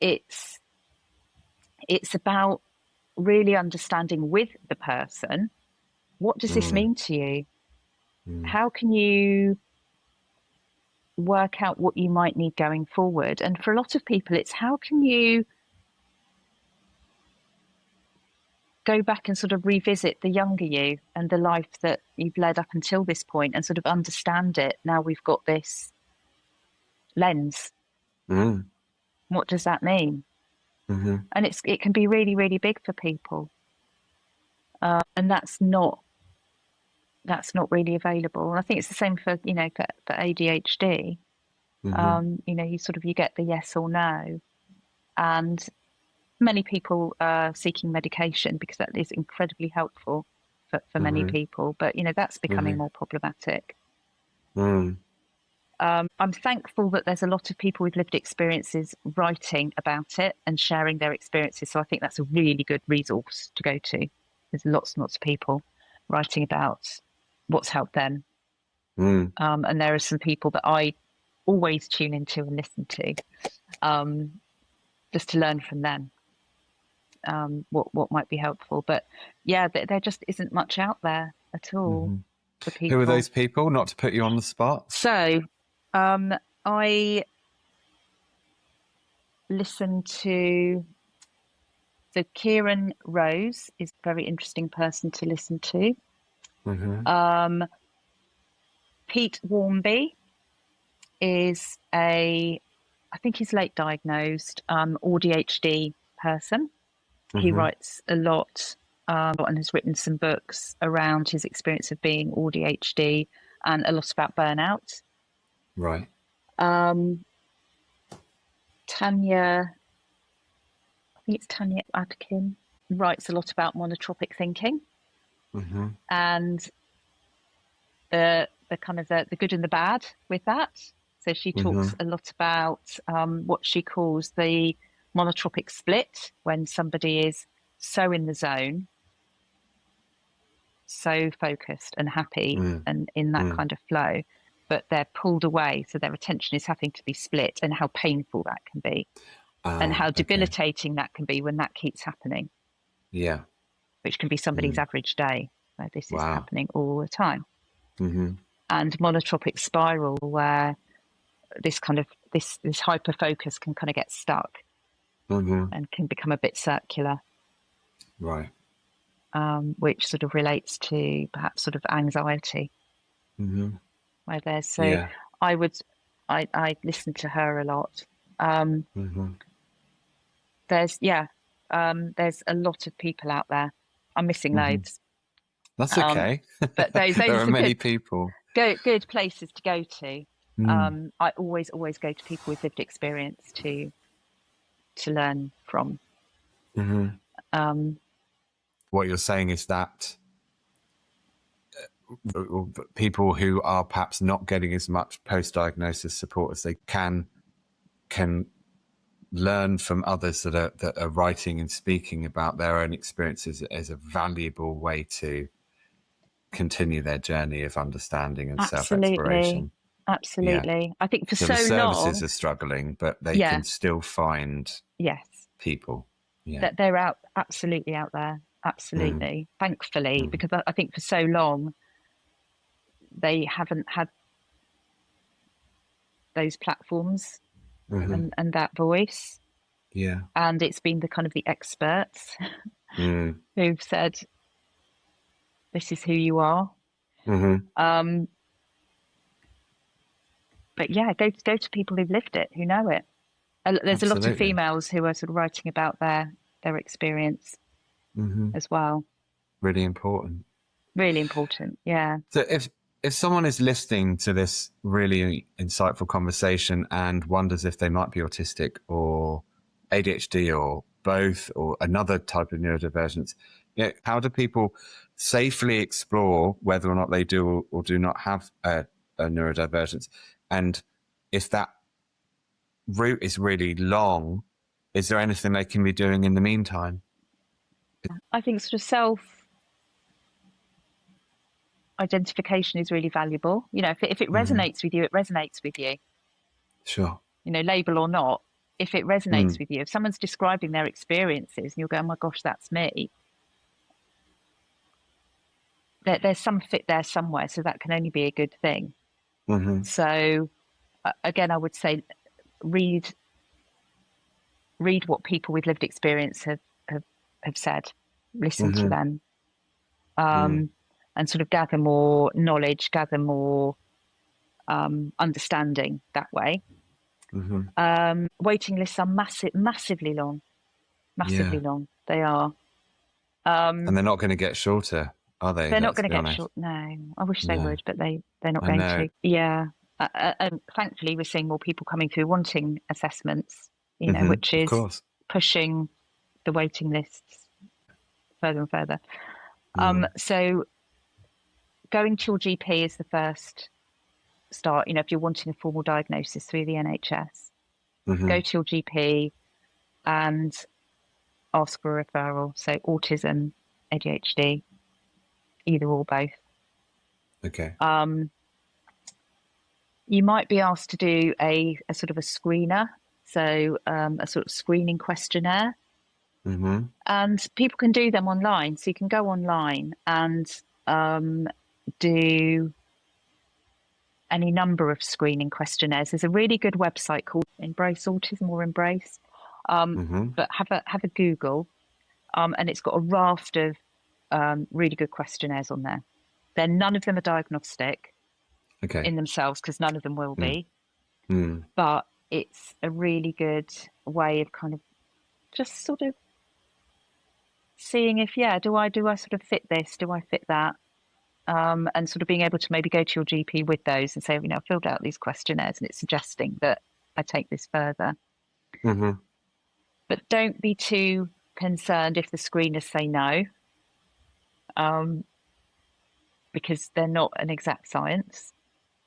B: It's about really understanding with the person, what does this mean to you? How can you work out what you might need going forward? And for a lot of people, it's how can you go back and sort of revisit the younger you and the life that you've led up until this point and sort of understand it. Now we've got this lens. What does that mean? And it can be really, really big for people. And that's not really available. And I think it's the same for, for ADHD. You get the yes or no. And many people are seeking medication because that is incredibly helpful for many people. But, that's becoming more problematic. I'm thankful that there's a lot of people with lived experiences writing about it and sharing their experiences. So I think that's a really good resource to go to. There's lots and lots of people writing about what's helped them. And there are some people that I always tune into and listen to, just to learn from them what might be helpful. But yeah, there just isn't much out there at all for people.
A: Who are those people? Not to put you on the spot.
B: So I listen to Kieran Rose is a very interesting person to listen to. Pete Warmby is I think he's late diagnosed ADHD person. He writes a lot and has written some books around his experience of being ADHD and a lot about burnout.
A: Right.
B: Tanya Atkin writes a lot about monotropic thinking and the kind of the good and the bad with that. So she talks a lot about what she calls the monotropic split, when somebody is so in the zone, so focused and happy and in that kind of flow, but they're pulled away, so their attention is having to be split, and how painful that can be and how debilitating that can be when that keeps happening. Yeah. Which can be somebody's average day where this is happening all the time. And monotropic spiral, where this kind of this hyper focus can kind of get stuck and can become a bit circular.
A: Right.
B: Which sort of relates to perhaps sort of anxiety. Where there's I listen to her a lot. There's a lot of people out there. I'm missing loads.
A: That's okay.
B: But those
A: there are many
B: good,
A: people.
B: Good places to go to. I always go to people with lived experience to learn from.
A: What you're saying is that people who are perhaps not getting as much post-diagnosis support as they can learn from others that are writing and speaking about their own experiences as a valuable way to continue their journey of understanding and self-exploration.
B: Absolutely. Yeah. I think for so long...
A: the services are struggling, but they can still find people. Yeah.
B: That they're absolutely out there. Absolutely. Thankfully, because I think for so long, they haven't had those platforms and that voice.
A: Yeah.
B: And it's been the kind of the experts who've said, this is who you are. But yeah, go to people who've lived it, who know it. There's a lot of females who are sort of writing about their experience as well.
A: Really important.
B: Really important, yeah.
A: So if someone is listening to this really insightful conversation and wonders if they might be autistic or ADHD or both or another type of neurodivergence, how do people safely explore whether or not they do or do not have a neurodivergence? And if that route is really long, is there anything they can be doing in the meantime?
B: I think sort of self-identification is really valuable. You know, if it resonates with you, it resonates with you.
A: Sure.
B: You know, label or not, if it resonates with you, if someone's describing their experiences and you'll go, oh my gosh, that's me, there's some fit there somewhere. So that can only be a good thing. So again, I would say read what people with lived experience have said, listen to them, and sort of gather more knowledge, gather more understanding that way. Waiting lists are massively long. They are.
A: And they're not going to get shorter, are they?
B: They're not going to get short. No, I wish they would, but they're not going to. Yeah. And thankfully, we're seeing more people coming through wanting assessments, you know, which is pushing the waiting lists further and further. So going to your GP is the first start. You know, if you're wanting a formal diagnosis through the NHS, go to your GP and ask for a referral. So autism, ADHD, either or both.
A: Okay.
B: You might be asked to do a sort of a screener, so a sort of screening questionnaire. And people can do them online. So you can go online and do any number of screening questionnaires. There's a really good website called Embrace Autism or Embrace, but have a Google, and it's got a raft of really good questionnaires on there. None of them are diagnostic in themselves, because none of them will be, but it's a really good way of kind of just sort of seeing if, do I sort of fit this? Do I fit that? And sort of being able to maybe go to your GP with those and say, you know, I filled out these questionnaires and it's suggesting that I take this further. But don't be too concerned if the screeners say no, because they're not an exact science.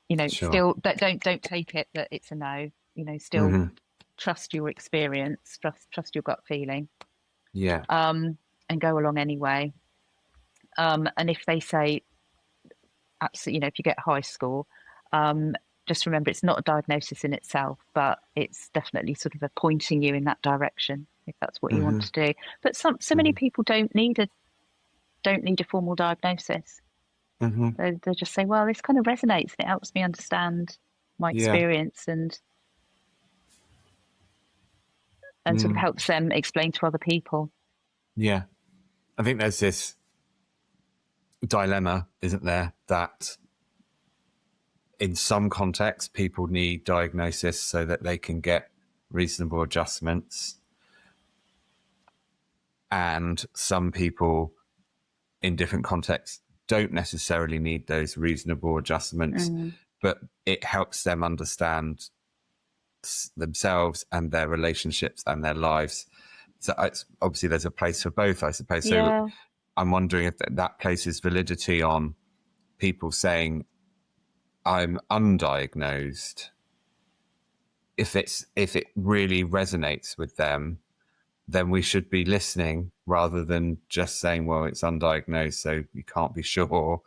B: You know, still don't take it that it's a no. You know, still trust your experience, trust your gut feeling.
A: Yeah.
B: And go along anyway. And if they say, absolutely, you know, if you get a high score, just remember it's not a diagnosis in itself, but it's definitely sort of pointing you in that direction if that's what you want to do. But so many people don't need a formal diagnosis. They just say, well, this kind of resonates and it helps me understand my experience and sort of helps them explain to other people.
A: Yeah. I think there's this dilemma, isn't there, that in some contexts people need diagnosis so that they can get reasonable adjustments, and some people in different contexts don't necessarily need those reasonable adjustments, but it helps them understand themselves and their relationships and their lives. So it's, obviously there's a place for both, I suppose. So I'm wondering if that places validity on people saying, I'm undiagnosed. If it really resonates with them, then we should be listening rather than just saying, well, it's undiagnosed, so you can't be sure.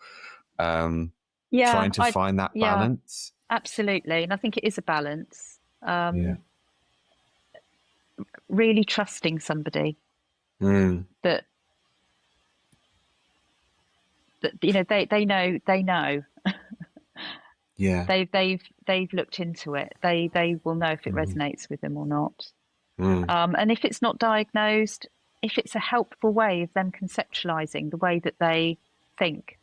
A: Trying to find that balance.
B: Absolutely. And I think it is a balance. Really trusting somebody that you know they know. They've looked into it. They will know if it resonates with them or not. And if it's not diagnosed, if it's a helpful way of them conceptualizing the way that they think,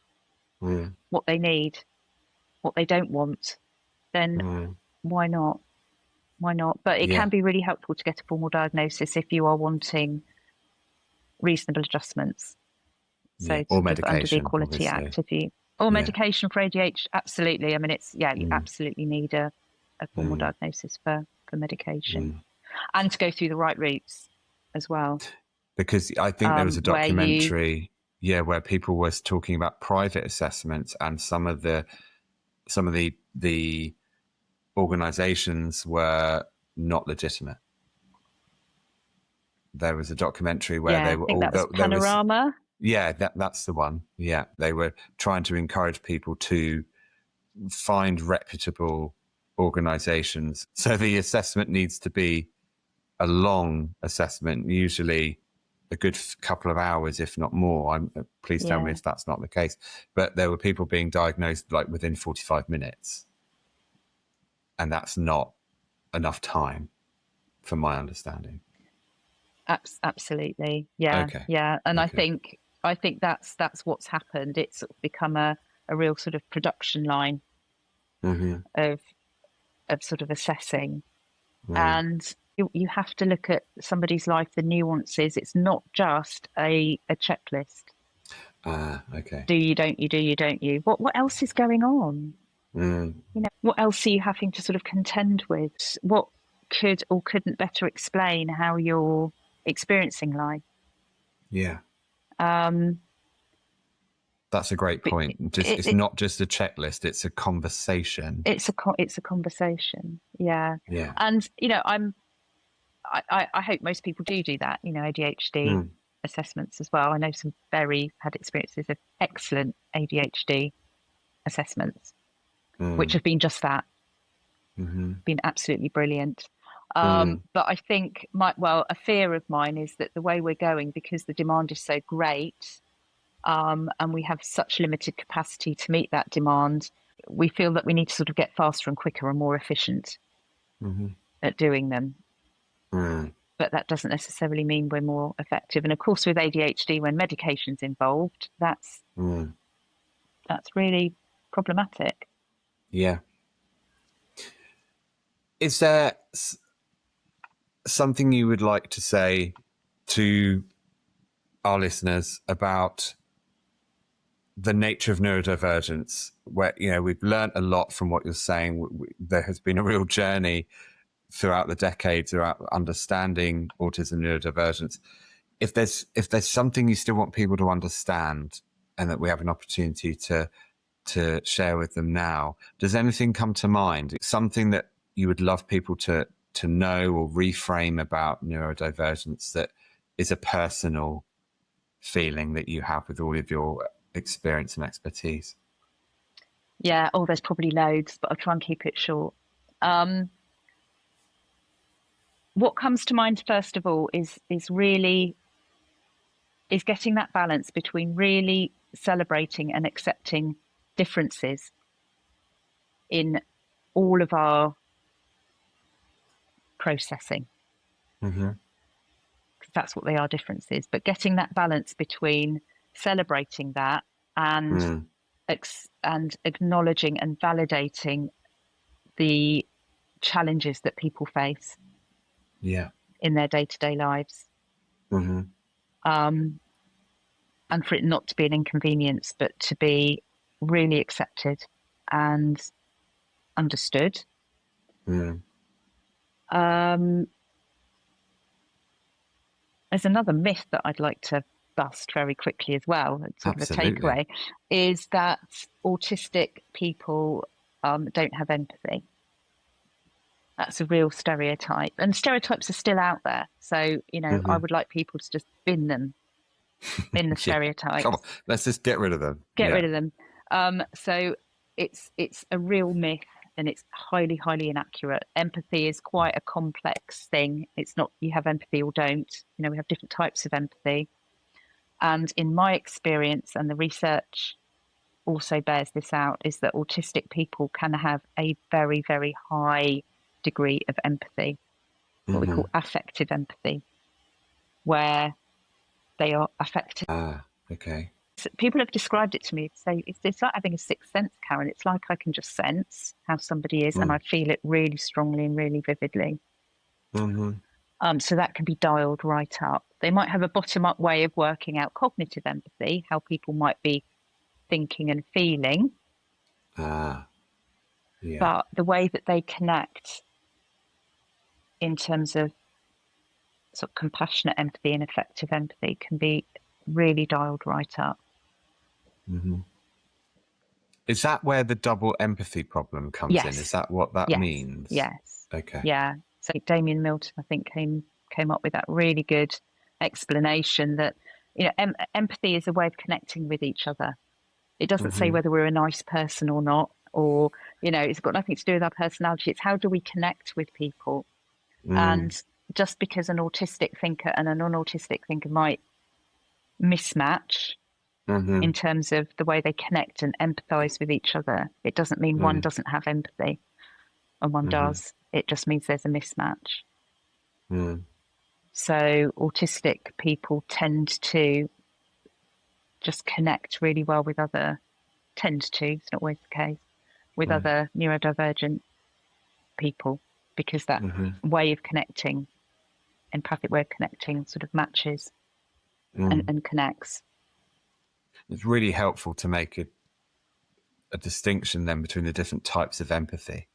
B: what they need, what they don't want, then why not? Why not? But it can be really helpful to get a formal diagnosis if you are wanting reasonable adjustments. So
A: or medication,
B: under the Equality Act, or medication for ADHD, absolutely. I mean, it's you absolutely need a formal diagnosis for medication, and to go through the right routes as well. Because
A: I think there was a documentary, where people were talking about private assessments, and some of the organisations were not legitimate. There was a documentary where they were
B: I think that was Panorama.
A: That's the one. Yeah, they were trying to encourage people to find reputable organizations. So the assessment needs to be a long assessment, usually a good couple of hours, if not more. Please tell me if that's not the case. But there were people being diagnosed like within 45 minutes. And that's not enough time, from my understanding.
B: Absolutely. Yeah.
A: Okay.
B: Yeah. And
A: okay.
B: I think that's what's happened. It's sort of become a real sort of production line of sort of assessing. And you have to look at somebody's life, the nuances. It's not just a checklist.
A: Okay.
B: Do you, don't you, do you, don't you? What else is going on? You know, what else are you having to sort of contend with? What could or couldn't better explain how you're experiencing life?
A: Yeah. That's a great point. It's not just a checklist; it's a conversation.
B: It's a conversation. Yeah.
A: Yeah.
B: And you know, I hope most people do that. You know, ADHD assessments as well. I know some had experiences of excellent ADHD assessments, which have been just that. Been absolutely brilliant. But I think a fear of mine is that the way we're going, because the demand is so great. And we have such limited capacity to meet that demand, we feel that we need to sort of get faster and quicker and more efficient at doing them. But that doesn't necessarily mean we're more effective. And of course, with ADHD, when medication's involved, that's really problematic.
A: Yeah. Is there something you would like to say to our listeners about the nature of neurodivergence, where, you know, we've learned a lot from what you're saying. There has been a real journey throughout the decades throughout understanding autism and neurodivergence. If there's something you still want people to understand and that we have an opportunity to share with them now, does anything come to mind? Something that you would love people to know or reframe about neurodivergence that is a personal feeling that you have with all of your experience and expertise?
B: Yeah, there's probably loads, but I'll try and keep it short. What comes to mind first of all is getting that balance between really celebrating and accepting differences in all of our processing. Because that's what they are, differences. But getting that balance between celebrating that and acknowledging and validating the challenges that people face in their day-to-day lives. And for it not to be an inconvenience, but to be really accepted and understood. There's another myth that I'd like to bust very quickly as well, sort of a takeaway, is that autistic people don't have empathy. That's a real stereotype, and stereotypes are still out there. So, you know, I would like people to just bin the stereotypes.
A: Come on, let's just get rid of them.
B: Get rid of them. So it's a real myth, and it's highly, highly inaccurate. Empathy is quite a complex thing. It's not you have empathy or don't. You know, we have different types of empathy. And in my experience, and the research also bears this out, is that autistic people can have a very, very high degree of empathy, what we call affective empathy, where they are affected.
A: Okay.
B: So people have described it to me, say it's like having a sixth sense, Karen. It's like I can just sense how somebody is, and I feel it really strongly and really vividly. So that can be dialed right up. They might have a bottom-up way of working out cognitive empathy, how people might be thinking and feeling. But the way that they connect in terms of sort of compassionate empathy and effective empathy can be really dialed right up.
A: Is that where the double empathy problem comes in? Is that what that means?
B: Yes.
A: Okay.
B: Yeah. So Damien Milton, I think, came up with that really good explanation that, you know, empathy is a way of connecting with each other. It doesn't say whether we're a nice person or not, or, you know, it's got nothing to do with our personality. It's how do we connect with people? And just because an autistic thinker and a non-autistic thinker might mismatch in terms of the way they connect and empathize with each other, it doesn't mean one doesn't have empathy and one does. It just means there's a mismatch. So autistic people tend to just connect really well with it's not always the case, with other neurodivergent people, because that way of connecting, empathic way of connecting, sort of matches and connects.
A: It's really helpful to make a distinction then between the different types of empathy.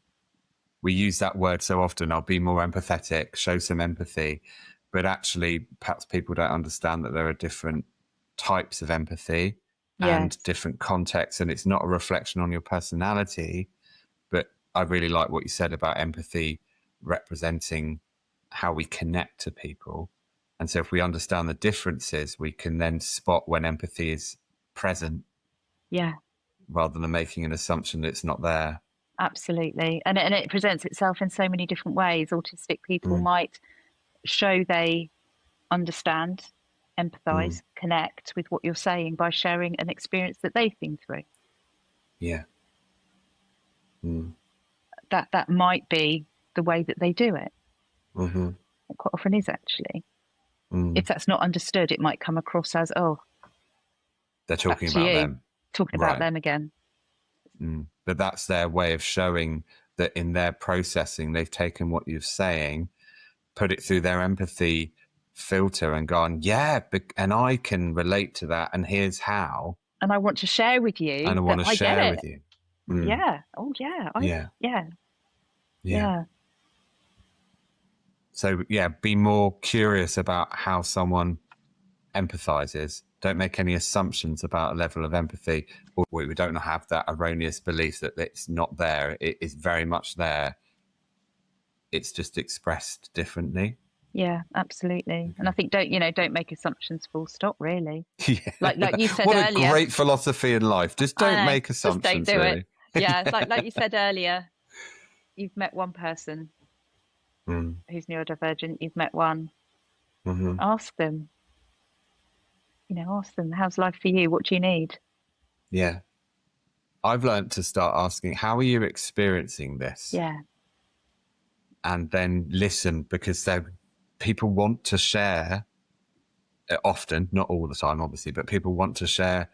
A: We use that word so often, I'll be more empathetic, show some empathy, but actually perhaps people don't understand that there are different types of empathy and different contexts, and it's not a reflection on your personality. But I really like what you said about empathy representing how we connect to people. And so if we understand the differences, we can then spot when empathy is present. Yeah. Rather than making an assumption that it's not there.
B: Absolutely. And it presents itself in so many different ways. Autistic people might show they understand, empathize, connect with what you're saying by sharing an experience that they've been through.
A: Yeah.
B: That might be the way that they do it. It quite often is, actually. If that's not understood, it might come across as, oh,
A: they're talking about them.
B: Talking about them again.
A: But that's their way of showing that in their processing, they've taken what you're saying, put it through their empathy filter and gone, yeah, and I can relate to that, and here's how.
B: And I want to share with you.
A: And I want to share with you.
B: Yeah. Oh, yeah. Yeah.
A: So, yeah, be more curious about how someone empathizes. Don't make any assumptions about a level of empathy. Or we don't have that erroneous belief that it's not there. It is very much there. It's just expressed differently.
B: Yeah, absolutely. And I think don't make assumptions, full stop, really. Yeah. Like you said earlier.
A: What a great philosophy in life. Just don't make assumptions.
B: Just don't do
A: really.
B: It. Yeah, like you said earlier, you've met one person who's neurodivergent, you've met one. Ask them. Ask them, how's life for you? What do you need?
A: Yeah. I've learned to start asking, how are you experiencing this?
B: Yeah.
A: And then listen, because people want to share often, not all the time, obviously, but people want to share.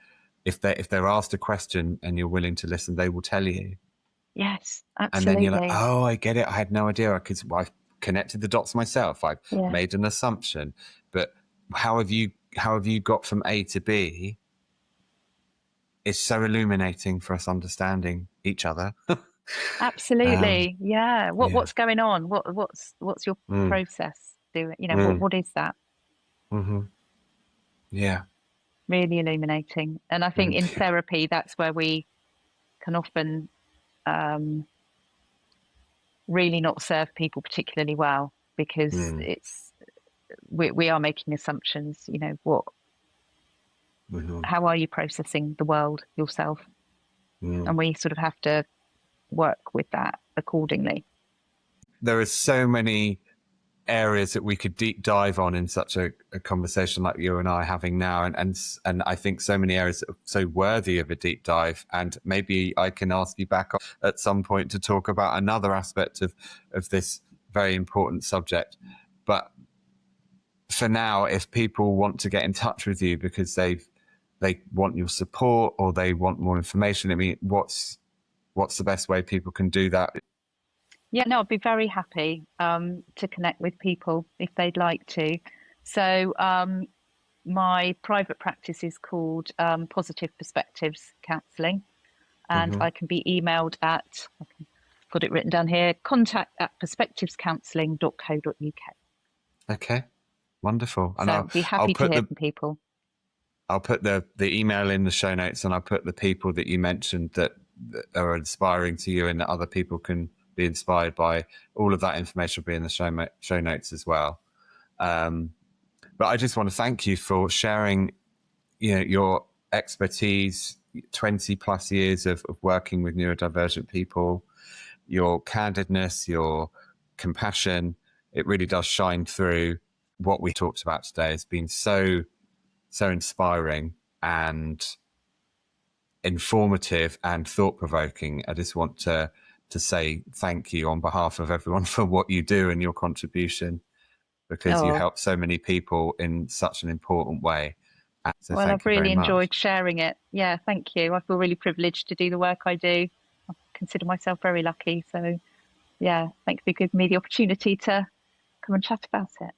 A: If they're asked a question and you're willing to listen, they will tell you.
B: Yes, absolutely.
A: And then you're like, oh, I get it. I had no idea. I've connected the dots myself. I've made an assumption. But how have you got from A to B? It's so illuminating for us understanding each other.
B: Absolutely. What's going on? What's your process doing? What is that?
A: Yeah.
B: Really illuminating. And I think in therapy, that's where we can often really not serve people particularly well, because we are making assumptions. How are you processing the world yourself? And we sort of have to work with that accordingly.
A: There are so many areas that we could deep dive on in such a conversation like you and I are having now, and I think so many areas that are so worthy of a deep dive. And maybe I can ask you back at some point to talk about another aspect of this very important subject. But for now, if people want to get in touch with you because they want your support or they want more information, I mean, what's the best way people can do that?
B: Yeah, no, I'd be very happy to connect with people if they'd like to. So my private practice is called Positive Perspectives Counselling, and I can be emailed at, I can put it written down here, contact@perspectivescounselling.co.uk.
A: Okay, wonderful.
B: And so I'd be happy to hear from people.
A: I'll put the email in the show notes, and I'll put the people that you mentioned that are inspiring to you and that other people can be inspired by all of that information. Will be in the show notes as well. But I just want to thank you for sharing, your expertise, 20 plus years of working with neurodivergent people, your candidness, your compassion. It really does shine through what we talked about today. It's been so inspiring and informative and thought-provoking. I just want to say thank you on behalf of everyone for what you do and your contribution, because you help so many people in such an important way. So
B: well, I've really enjoyed sharing it. Yeah, thank you. I feel really privileged to do the work I do. I consider myself very lucky. So yeah, thank you for giving me the opportunity to come and chat about it.